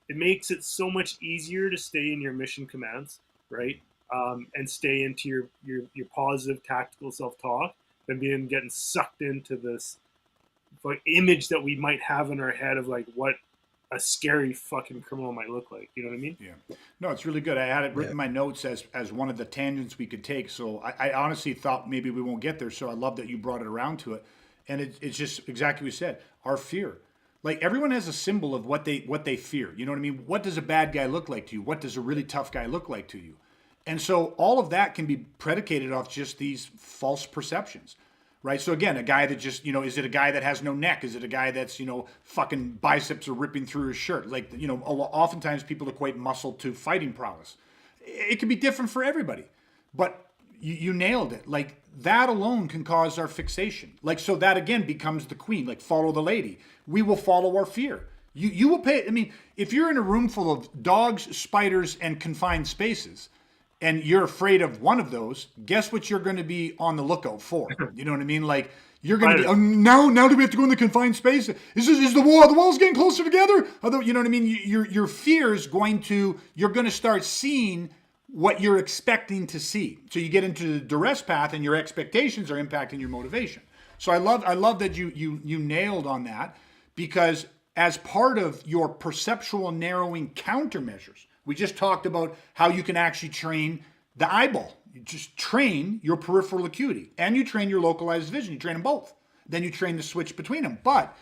it makes it so much easier to stay in your mission commands, right? And stay into your positive tactical self-talk than getting sucked into this like image that we might have in our head of like what a scary fucking criminal might look like. You know what I mean? Yeah. No, it's really good. I had it written in my notes as one of the tangents we could take. So I honestly thought maybe we won't get there. So I love that you brought it around to it. And it's just exactly what you said. Our fear. Like, everyone has a symbol of what they fear. You know what I mean? What does a bad guy look like to you? What does a really tough guy look like to you? And so all of that can be predicated off just these false perceptions. Right. So again, a guy that just, is it a guy that has no neck? Is it a guy that's, fucking biceps are ripping through his shirt? Like, oftentimes people equate muscle to fighting prowess. It can be different for everybody, but you nailed it. Like, that alone can cause our fixation. Like, so that again becomes the queen, like, follow the lady. We will follow our fear. You will pay. I mean, if you're in a room full of dogs, spiders, and confined spaces, and you're afraid of one of those, guess what you're going to be on the lookout for? You know what I mean? Like, you're going to be, now do we have to go in the confined space? Is the walls getting closer together? Although, you know what I mean? Your fear is you're going to start seeing what you're expecting to see. So you get into the duress path, and your expectations are impacting your motivation. So I love that you nailed on that, because as part of your perceptual narrowing countermeasures, we just talked about how you can actually train the eyeball. You just train your peripheral acuity, and you train your localized vision. You train them both. Then you train the switch between them. But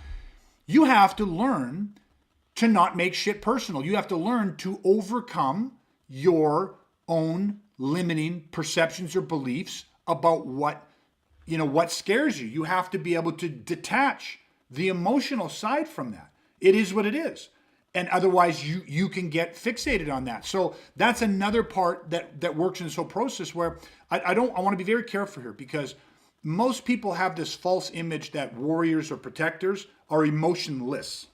you have to learn to not make shit personal. You have to learn to overcome your own limiting perceptions or beliefs about what scares you. You have to be able to detach the emotional side from that. It is what it is. And otherwise you can get fixated on that. So that's another part that works in this whole process, where I want to be very careful here, because most people have this false image that warriors or protectors are emotionless.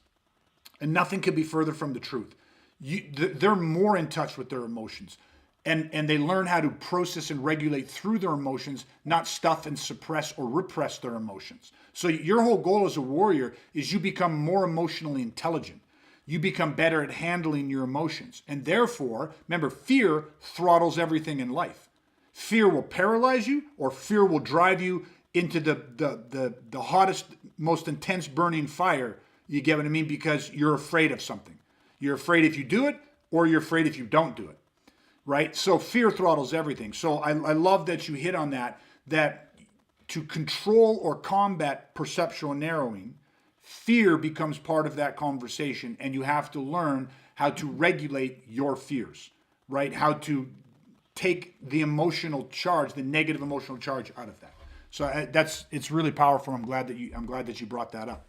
And nothing could be further from the truth. They're more in touch with their emotions. And they learn how to process and regulate through their emotions, not stuff and suppress or repress their emotions. So your whole goal as a warrior is you become more emotionally intelligent. You become better at handling your emotions. And therefore, remember, fear throttles everything in life. Fear will paralyze you, or fear will drive you into the hottest, most intense burning fire. You get what I mean? Because you're afraid of something. You're afraid if you do it, or you're afraid if you don't do it. Right? So fear throttles everything. So I love that you hit on that to control or combat perceptual narrowing, fear becomes part of that conversation, and you have to learn how to regulate your fears, right? How to take the emotional charge, the negative emotional charge out of that. So it's really powerful. I'm glad that you brought that up.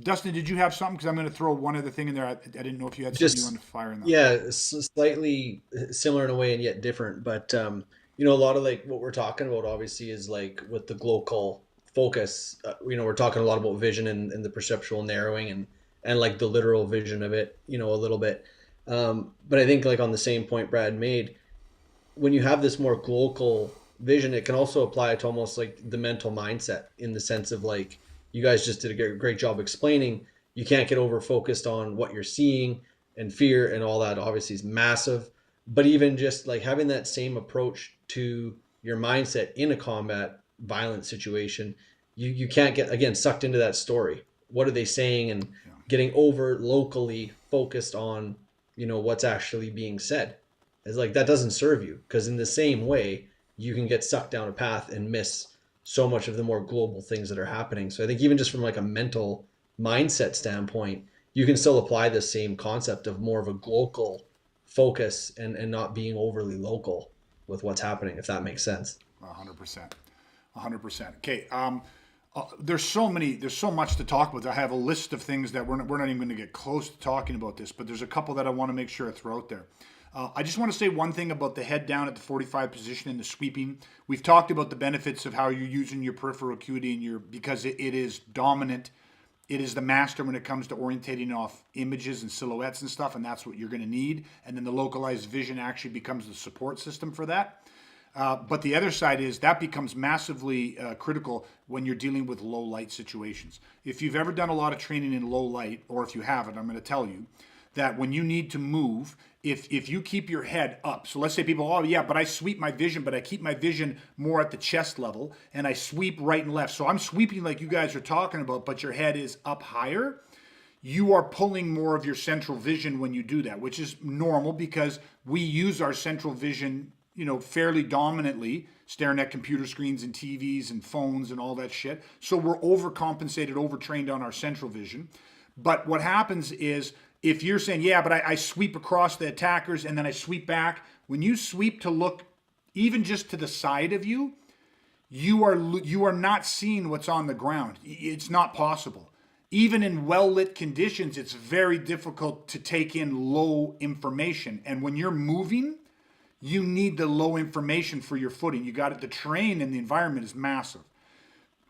Dustin, did you have something? Because I'm going to throw one other thing in there. I didn't know if you had something you Just wanted to fire in. yeah, slightly similar in a way and yet different. But a lot of like what we're talking about obviously is like with the global focus. We're talking a lot about vision and the perceptual narrowing and like the literal vision of it. A little bit. But I think like on the same point Brad made, when you have this more global vision, it can also apply to almost like the mental mindset in the sense of like you guys just did a great job explaining. You can't get over focused on what you're seeing, and fear and all that obviously is massive. But even just like having that same approach to your mindset in a combat violent situation, you can't get again sucked into that story. What are they saying? And getting over locally focused on what's actually being said. It's like that doesn't serve you, because in the same way you can get sucked down a path and miss so much of the more global things that are happening. So I think even just from like a mental mindset standpoint, you can still apply the same concept of more of a global focus and not being overly local with what's happening, if that makes sense. 100%. 100%. Okay. There's so much to talk about. I have a list of things that we're not even going to get close to talking about this, but there's a couple that I want to make sure I throw out there. I just want to say one thing about the head down at the 45 position and the sweeping. We've talked about the benefits of how you're using your peripheral acuity because it is dominant. It is the master when it comes to orientating off images and silhouettes and stuff, and that's what you're going to need. And then the localized vision actually becomes the support system for that. But the other side is that becomes massively critical when you're dealing with low light situations. If you've ever done a lot of training in low light, or if you haven't, I'm going to tell you that when you need to move, if you keep your head up, so let's say people, oh yeah, but I sweep my vision, but I keep my vision more at the chest level, and I sweep right and left. So I'm sweeping like you guys are talking about, but your head is up higher. You are pulling more of your central vision when you do that, which is normal because we use our central vision, fairly dominantly, staring at computer screens and TVs and phones and all that shit. So we're overcompensated, overtrained on our central vision. But what happens is, if you're saying, yeah, but I sweep across the attackers and then I sweep back, when you sweep to look even just to the side of you, you are not seeing what's on the ground. It's not possible. Even in well-lit conditions, it's very difficult to take in low information. And when you're moving, you need the low information for your footing. You got it. The terrain and the environment is massive.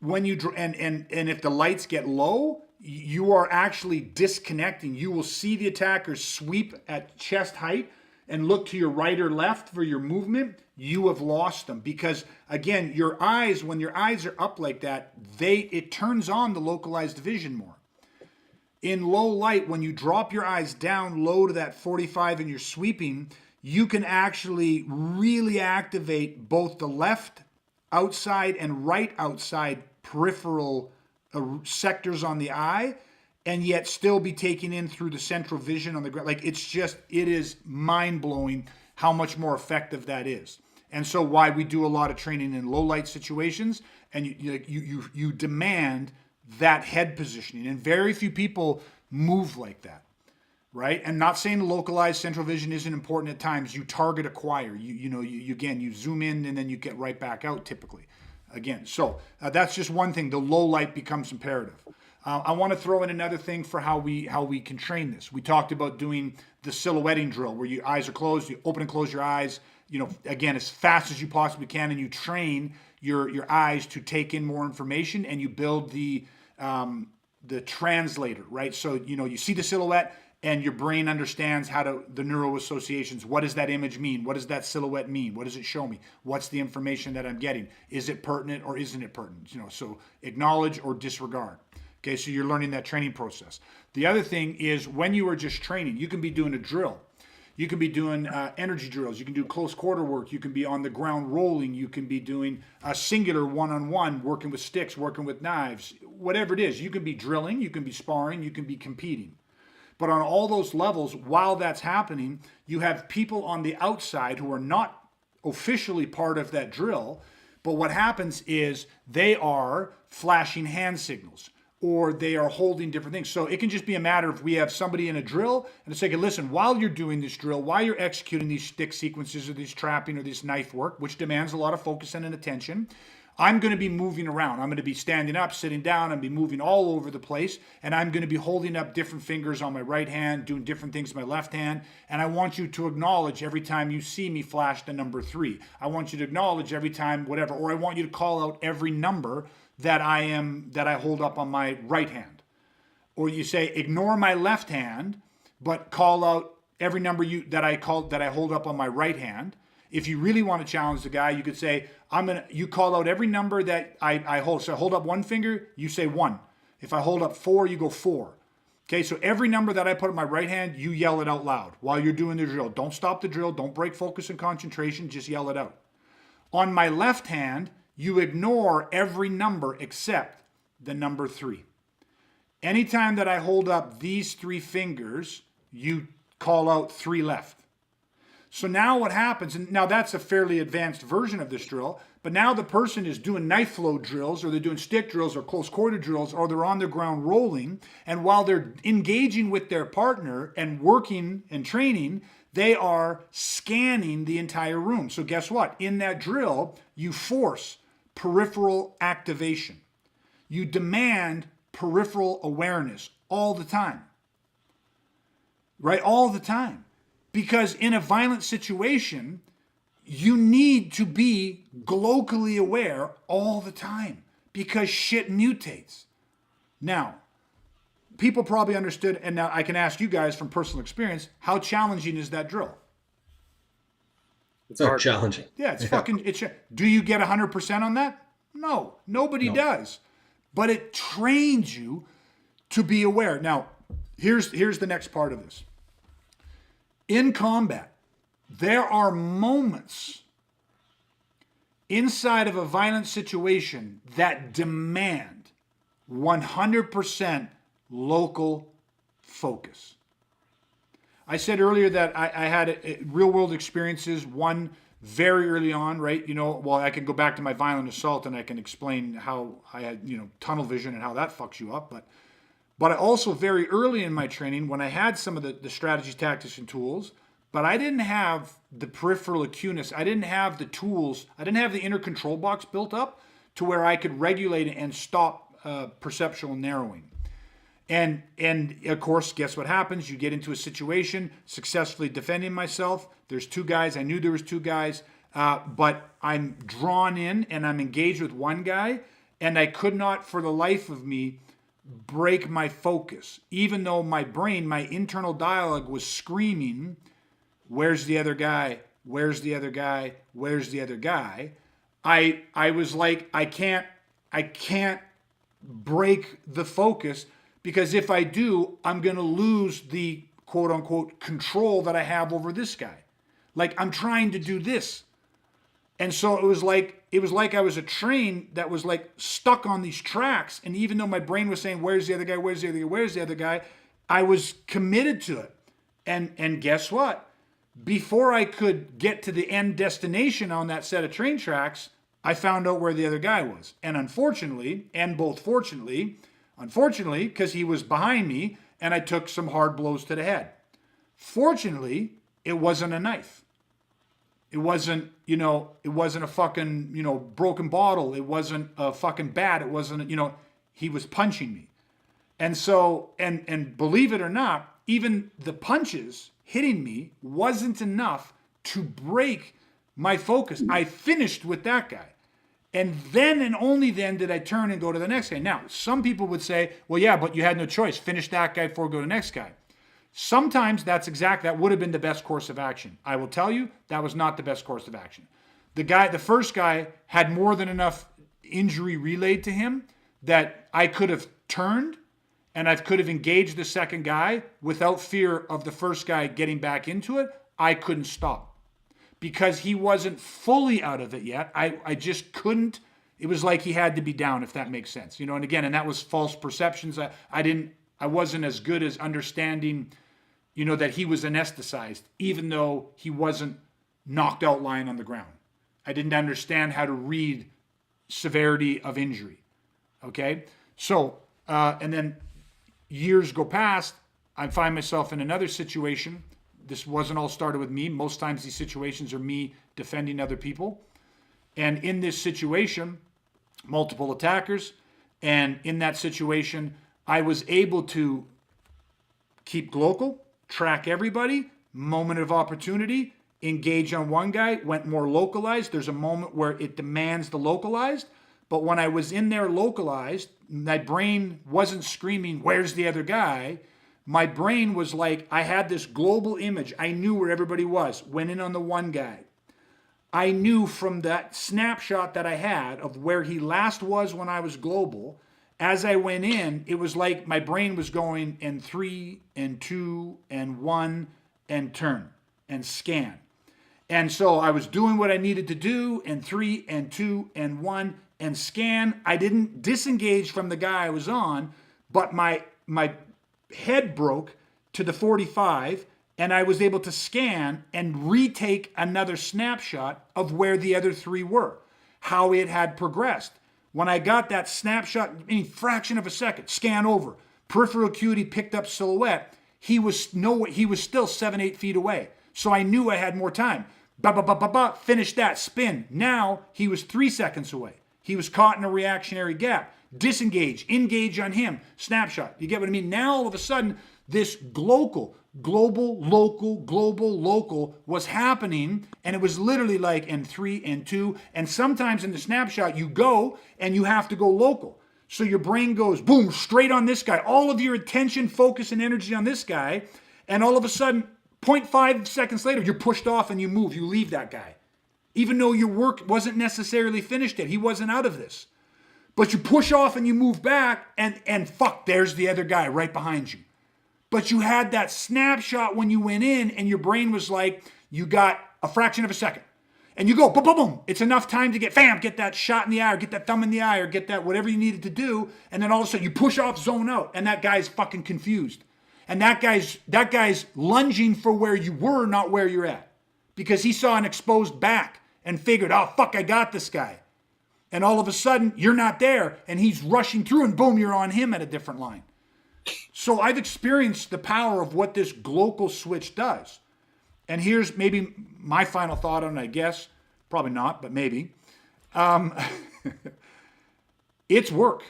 When you and if the lights get low, you are actually disconnecting. You will see the attackers sweep at chest height and look to your right or left for your movement. You have lost them because, again, when your eyes are up like that, it turns on the localized vision more. In low light, when you drop your eyes down low to that 45 and you're sweeping, you can actually really activate both the left outside and right outside peripheral sectors on the eye, and yet still be taken in through the central vision on the ground. Like it is mind-blowing how much more effective that is. And so why we do a lot of training in low light situations, and you demand that head positioning, and very few people move like that, right? And not saying localized central vision isn't important at times. You target acquire. You zoom in and then you get right back out typically. Again, so that's just one thing. The low light becomes imperative. I want to throw in another thing for how we can train this. We talked about doing the silhouetting drill where your eyes are closed, you open and close your eyes, again, as fast as you possibly can, and you train your eyes to take in more information, and you build the translator, right? So, you see the silhouette, and your brain understands the neural associations. What does that image mean? What does that silhouette mean? What does it show me? What's the information that I'm getting? Is it pertinent or isn't it pertinent? So acknowledge or disregard. Okay, so you're learning that training process. The other thing is when you are just training, you can be doing a drill. You can be doing energy drills. You can do close quarter work. You can be on the ground rolling. You can be doing a singular one-on-one, working with sticks, working with knives, whatever it is. You can be drilling. You can be sparring. You can be competing. But on all those levels, while that's happening, you have people on the outside who are not officially part of that drill. But what happens is they are flashing hand signals, or they are holding different things. So it can just be a matter of we have somebody in a drill and it's like, listen, while you're doing this drill, while you're executing these stick sequences or these trapping or this knife work, which demands a lot of focus and attention, I'm going to be moving around. I'm going to be standing up, sitting down, and be moving all over the place. And I'm going to be holding up different fingers on my right hand, doing different things with my left hand. And I want you to acknowledge every time you see me flash the number 3. I want you to acknowledge every time whatever, or I want you to call out every number that I hold up on my right hand. Or you say, ignore my left hand, but call out every number that I hold up on my right hand. If you really want to challenge the guy, you could say, you call out every number that I hold. So I hold up one finger, you say 1. If I hold up 4, you go 4. Okay, so every number that I put in my right hand, you yell it out loud while you're doing the drill. Don't stop the drill. Don't break focus and concentration. Just yell it out. On my left hand, you ignore every number except the number 3. Anytime that I hold up these 3 fingers, you call out 3 left. So now what happens, and now that's a fairly advanced version of this drill, but now the person is doing knife flow drills, or they're doing stick drills, or close quarter drills, or they're on the ground rolling, and while they're engaging with their partner and working and training, they are scanning the entire room. So guess what? In that drill, you force peripheral activation. You demand peripheral awareness all the time. Right? All the time. Because in a violent situation, you need to be locally aware all the time because shit mutates. Now, people probably understood, and now I can ask you guys from personal experience, how challenging is that drill? It's hard. Challenging. Yeah, do you get 100% on that? No, nobody does. But it trains you to be aware. Now, here's the next part of this. In combat, there are moments inside of a violent situation that demand 100% local focus. I said earlier that I had real world experiences, one very early on, right? I can go back to my violent assault and I can explain how I had, tunnel vision and how that fucks you up. But I also very early in my training, when I had some of the strategies, tactics, and tools, but I didn't have the peripheral acuteness. I didn't have the tools. I didn't have the inner control box built up to where I could regulate and stop perceptual narrowing. And of course, guess what happens? You get into a situation, successfully defending myself. There's 2 guys. I knew there was 2 guys, but I'm drawn in and I'm engaged with one guy, and I could not, for the life of me, break my focus, even though my brain, my internal dialogue was screaming, where's the other guy? Where's the other guy? Where's the other guy? I was like, I can't break the focus, because if I do, I'm going to lose the quote unquote control that I have over this guy. Like, I'm trying to do this. And so it was like I was a train that was like stuck on these tracks. And even though my brain was saying, where's the other guy? Where's the other guy? Where's the other guy? I was committed to it. And guess what? Before I could get to the end destination on that set of train tracks, I found out where the other guy was. And unfortunately, because he was behind me and I took some hard blows to the head. Fortunately, it wasn't a knife. It wasn't a fucking, broken bottle. It wasn't a fucking bat. It wasn't, he was punching me. And so, and believe it or not, even the punches hitting me wasn't enough to break my focus. I finished with that guy. And then and only then did I turn and go to the next guy. Now, some people would say, well, yeah, but you had no choice. Finish that guy before go to the next guy. Sometimes that would have been the best course of action. I will tell you, that was not the best course of action. The first guy had more than enough injury relayed to him that I could have turned and I could have engaged the second guy without fear of the first guy getting back into it. I couldn't stop because he wasn't fully out of it yet. I just couldn't. It was like he had to be down, if that makes sense. And again, and that was false perceptions. I wasn't as good as understanding, that he was anesthetized, even though he wasn't knocked out lying on the ground. I didn't understand how to read severity of injury. Okay? So, and then years go past, I find myself in another situation. This wasn't all started with me. Most times these situations are me defending other people. And in this situation, multiple attackers. And in that situation, I was able to keep local, track everybody, moment of opportunity, engage on one guy, went more localized. There's a moment where it demands the localized. But when I was in there localized, my brain wasn't screaming, where's the other guy? My brain was like, I had this global image. I knew where everybody was. Went in on the one guy. I knew from that snapshot that I had of where he last was when I was global, as I went in, it was like my brain was going and 3 and 2 and 1 and turn and scan. And so I was doing what I needed to do, and 3 and 2 and 1 and scan. I didn't disengage from the guy I was on, but my head broke to the 45, and I was able to scan and retake another snapshot of where the other 3 were, how it had progressed. When I got that snapshot, any fraction of a second, scan over, peripheral acuity picked up silhouette, he was still 7-8 feet away. So I knew I had more time. Finish that, spin. Now he was 3 seconds away. He was caught in a reactionary gap. Disengage, engage on him, snapshot. You get what I mean? Now all of a sudden, this global, local was happening, and it was literally like and 3 and 2. And sometimes in the snapshot, you go and you have to go local. So your brain goes, boom, straight on this guy. All of your attention, focus, and energy on this guy. And all of a sudden, 0.5 seconds later, you're pushed off and you move. You leave that guy. Even though your work wasn't necessarily finished yet. He wasn't out of this. But you push off and you move back, and fuck, there's the other guy right behind you. But you had that snapshot when you went in, and your brain was like, you got a fraction of a second. And you go, boom, boom, boom. It's enough time to get that shot in the eye, or get that thumb in the eye, or get that whatever you needed to do. And then all of a sudden you push off, zone out, and that guy's fucking confused. And that guy's lunging for where you were, not where you're at. Because he saw an exposed back and figured, oh, fuck, I got this guy. And all of a sudden, you're not there, and he's rushing through, and boom, you're on him at a different line. So I've experienced the power of what this global switch does. And here's maybe my final thought on it, I guess. Probably not, but maybe. It's work.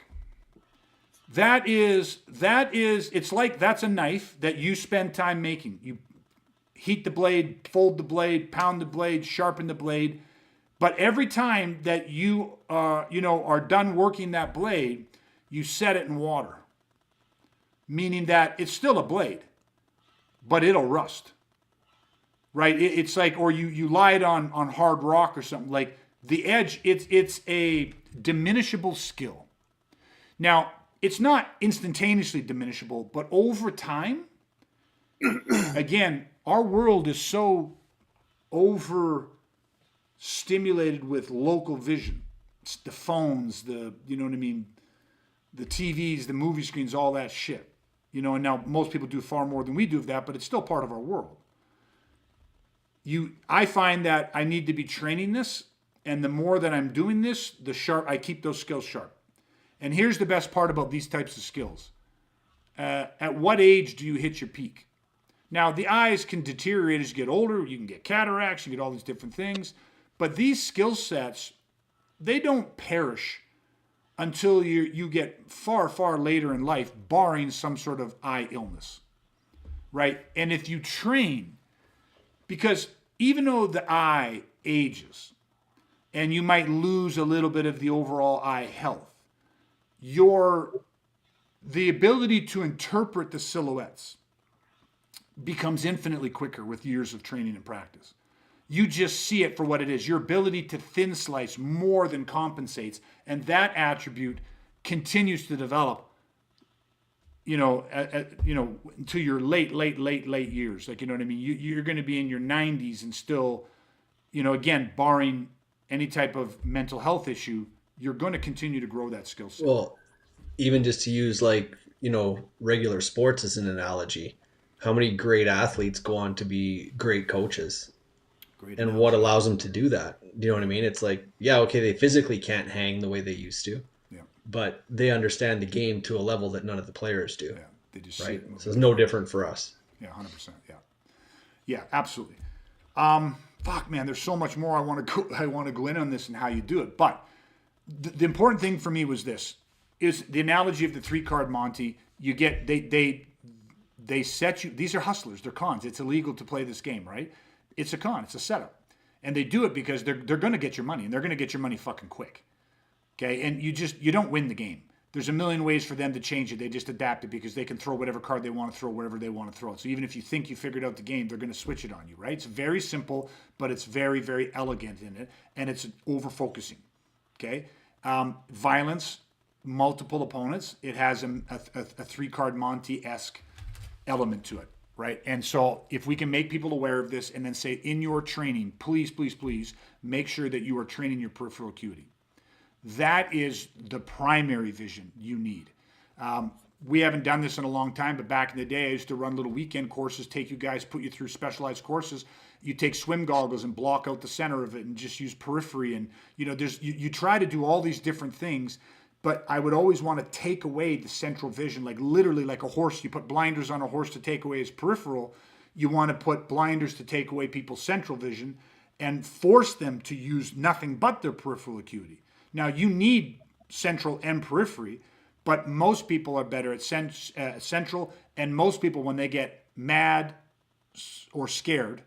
It's like that's a knife that you spend time making. You heat the blade, fold the blade, pound the blade, sharpen the blade. But every time that you are done working that blade, you set it in water. Meaning that it's still a blade, but it'll rust. Right? It's like, or you lie it on hard rock or something. Like the edge, it's a diminishable skill. Now, it's not instantaneously diminishable, but over time, again, our world is so overstimulated with local vision. It's the phones, the TVs, the movie screens, all that shit. And now most people do far more than we do of that, but it's still part of our world. I find that I need to be training this, and the more that I'm doing this, I keep those skills sharp. And here's the best part about these types of skills. At what age do you hit your peak? Now, the eyes can deteriorate as you get older. You can get cataracts, you get all these different things. But these skill sets, they don't perish until you get far, far later in life, barring some sort of eye illness, right? And if you train, because even though the eye ages and you might lose a little bit of the overall eye health, the ability to interpret the silhouettes becomes infinitely quicker with years of training and practice. You just see it for what it is. Your ability to thin slice more than compensates, and that attribute continues to develop, to your late years. Like, you know what I mean? You're going to be in your 90s and still, again, barring any type of mental health issue, you're going to continue to grow that skill set. Well, even just to use regular sports as an analogy, how many great athletes go on to be great coaches? And what allows them to do that? Do you know what I mean? It's like, yeah, okay, they physically can't hang the way they used to, but they understand the game to a level that none of the players do. Yeah, they just right. So it's no different for us. Yeah, 100%. Yeah, absolutely. Fuck, man, there's so much more I want to go in on this and how you do it. But the important thing for me was this: is the analogy of the 3-card Monty. You get they set you. These are hustlers. They're cons. It's illegal to play this game, right? It's a con. It's a setup, and they do it because they're going to get your money, and they're going to get your money fucking quick. Okay, and you don't win the game. There's a million ways for them to change it. They just adapt it because they can throw whatever card they want to throw wherever they want to throw it. So even if you think you figured out the game, they're going to switch it on you, right? It's very simple, but it's very, very elegant in it, and it's over-focusing, okay? Violence, multiple opponents. It has a 3-card Monty-esque element to it, right? And so if we can make people aware of this and then say, in your training, please, please, please, make sure that you are training your peripheral acuity. That is the primary vision you need. We haven't done this in a long time, but back in the day, I used to run little weekend courses, take you guys, put you through specialized courses. You take swim goggles and block out the center of it and just use periphery. And, you try to do all these different things, but I would always want to take away the central vision, like literally like a horse. You put blinders on a horse to take away his peripheral. You want to put blinders to take away people's central vision and force them to use nothing but their peripheral acuity. Now, you need central and periphery, but most people are better at central, and most people, when they get mad or scared,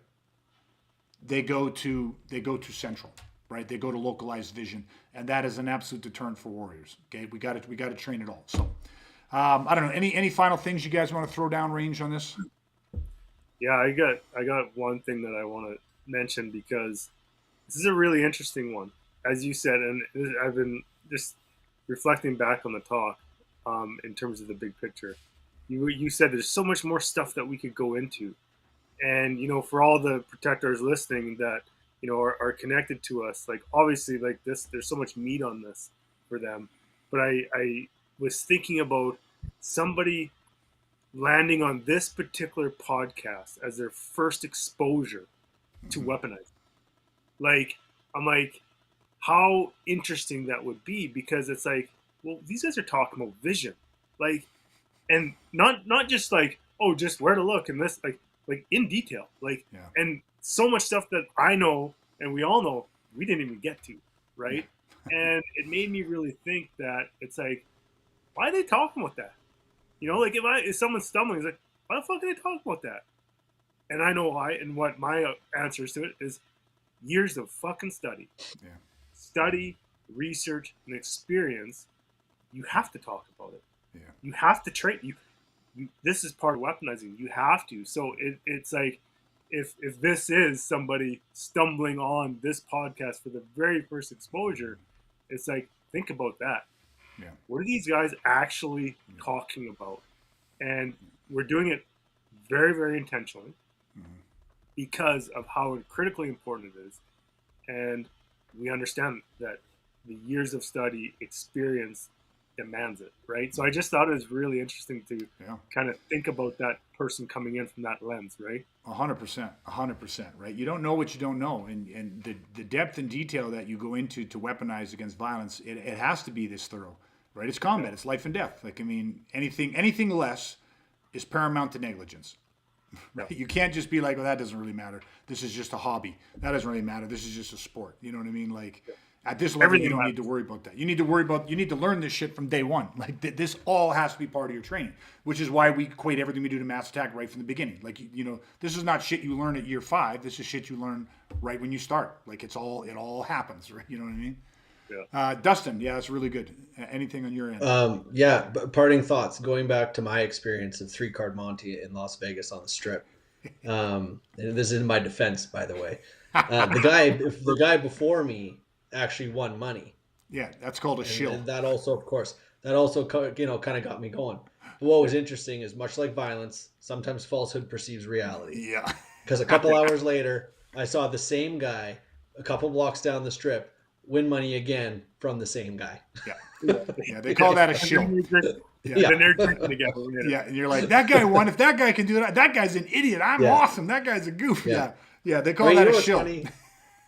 they go to central, right? They go to localized vision, and that is an absolute deterrent for warriors. Okay, we got to train it all. So, I don't know. Any final things you guys want to throw down range on this? Yeah, I got one thing that I want to mention because this is a really interesting one. As you said, and I've been just reflecting back on the talk in terms of the big picture. You said there's so much more stuff that we could go into. And, for all the protectors listening that, are connected to us, like obviously like this, there's so much meat on this for them. But I was thinking about somebody landing on this particular podcast as their first exposure to weaponizing. Like, I'm like, how interesting that would be, because it's like, well, these guys are talking about vision, like, and not just like, oh, just where to look and this, like in detail, like, yeah. And so much stuff that I know and we all know we didn't even get to, right? And it made me really think that it's like, why are they talking about that? Like if someone's stumbling, it's like, why the fuck are they talking about that? And I know why, and what my answers to it is years of fucking study. Yeah. Study, research, and experience. You have to talk about it. Yeah. You have to train. You this is part of weaponizing. You have to. So it's like, if this is somebody stumbling on this podcast for the very first exposure, it's like, think about that. Yeah. What are these guys actually talking about? And we're doing it very, very intentionally because of how critically important it is. And we understand that the years of study experience demands it, right? So I just thought it was really interesting to kind of think about that person coming in from that lens, right? 100%, right? You don't know what you don't know, and the depth and detail that you go into to weaponize against violence, it has to be this thorough, right? It's combat, it's life and death. Like, I mean, anything less is paramount to negligence. Right? You can't just be like, well, that doesn't really matter. This is just a hobby. That doesn't really matter. This is just a sport. You know what I mean? Like, at this level, you don't need to worry about that. You need to learn this shit from day one. Like, this all has to be part of your training, which is why we equate everything we do to mass attack right from the beginning. Like, this is not shit you learn at year 5. This is shit you learn right when you start. Like, it all happens, right? You know what I mean? Yeah. Dustin, that's really good. Anything on your end? Parting thoughts. Going back to my experience of 3-card Monty in Las Vegas on the Strip. And this is in my defense, by the way. The guy before me actually won money. Yeah, that's called a shill. And that also, of course, kind of got me going. But what was interesting is, much like violence, sometimes falsehood perceives reality. Yeah. Because a couple hours later, I saw the same guy a couple blocks down the Strip win money again from the same guy. Yeah, they call that a shill. Yeah. And they're drinking together. Yeah, and you're like, that guy won. If that guy can do that guy's an idiot. I'm awesome. That guy's a goof. Yeah, they call that a shill. Funny?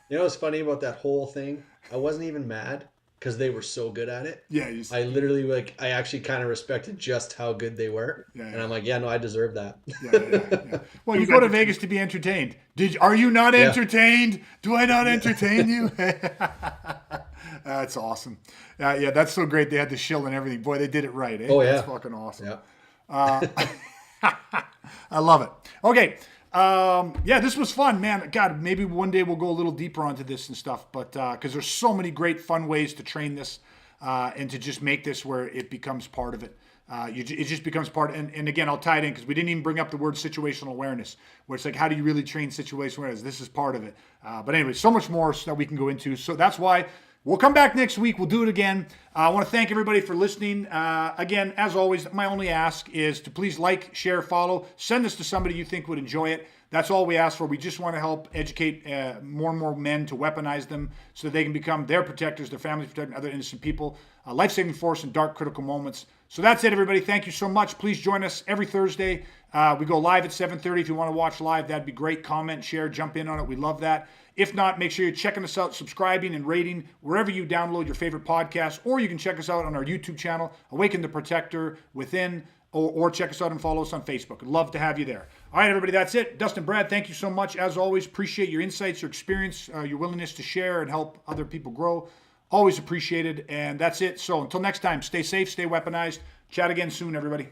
You know what's funny about that whole thing? I wasn't even mad because they were so good at it. Yeah, I literally I actually kind of respected just how good they were, and I'm like, yeah, no, I deserve that. Yeah. Well, you go to Vegas to be entertained. Are you not entertained? Do I not entertain you? That's awesome. Yeah, that's so great. They had the shield and everything. Boy, they did it right. Eh? Oh, yeah. That's fucking awesome. Yeah. I love it. Okay. Yeah, this was fun, man. God, maybe one day we'll go a little deeper onto this and stuff, but because there's so many great fun ways to train this and to just make this where it becomes part of it. It just becomes part. And again, I'll tie it in because we didn't even bring up the word situational awareness, where it's like, how do you really train situational awareness? This is part of it. But anyway, so much more that we can go into. So that's why we'll come back next week. We'll do it again. I want to thank everybody for listening. Again, as always, my only ask is to please like, share, follow. Send this to somebody you think would enjoy it. That's all we ask for. We just want to help educate more and more men to weaponize them so that they can become their protectors, their families protecting other innocent people, a life-saving force in dark, critical moments. So that's it, everybody. Thank you so much. Please join us every Thursday. We go live at 7:30. If you want to watch live, that'd be great. Comment, share, jump in on it. We love that. If not, make sure you're checking us out, subscribing and rating wherever you download your favorite podcast, or you can check us out on our YouTube channel, Awaken the Protector Within, or check us out and follow us on Facebook. I'd love to have you there. All right, everybody, that's it. Dustin, Brad, thank you so much. As always, appreciate your insights, your experience, your willingness to share and help other people grow. Always appreciated, and that's it. So until next time, stay safe, stay weaponized. Chat again soon, everybody.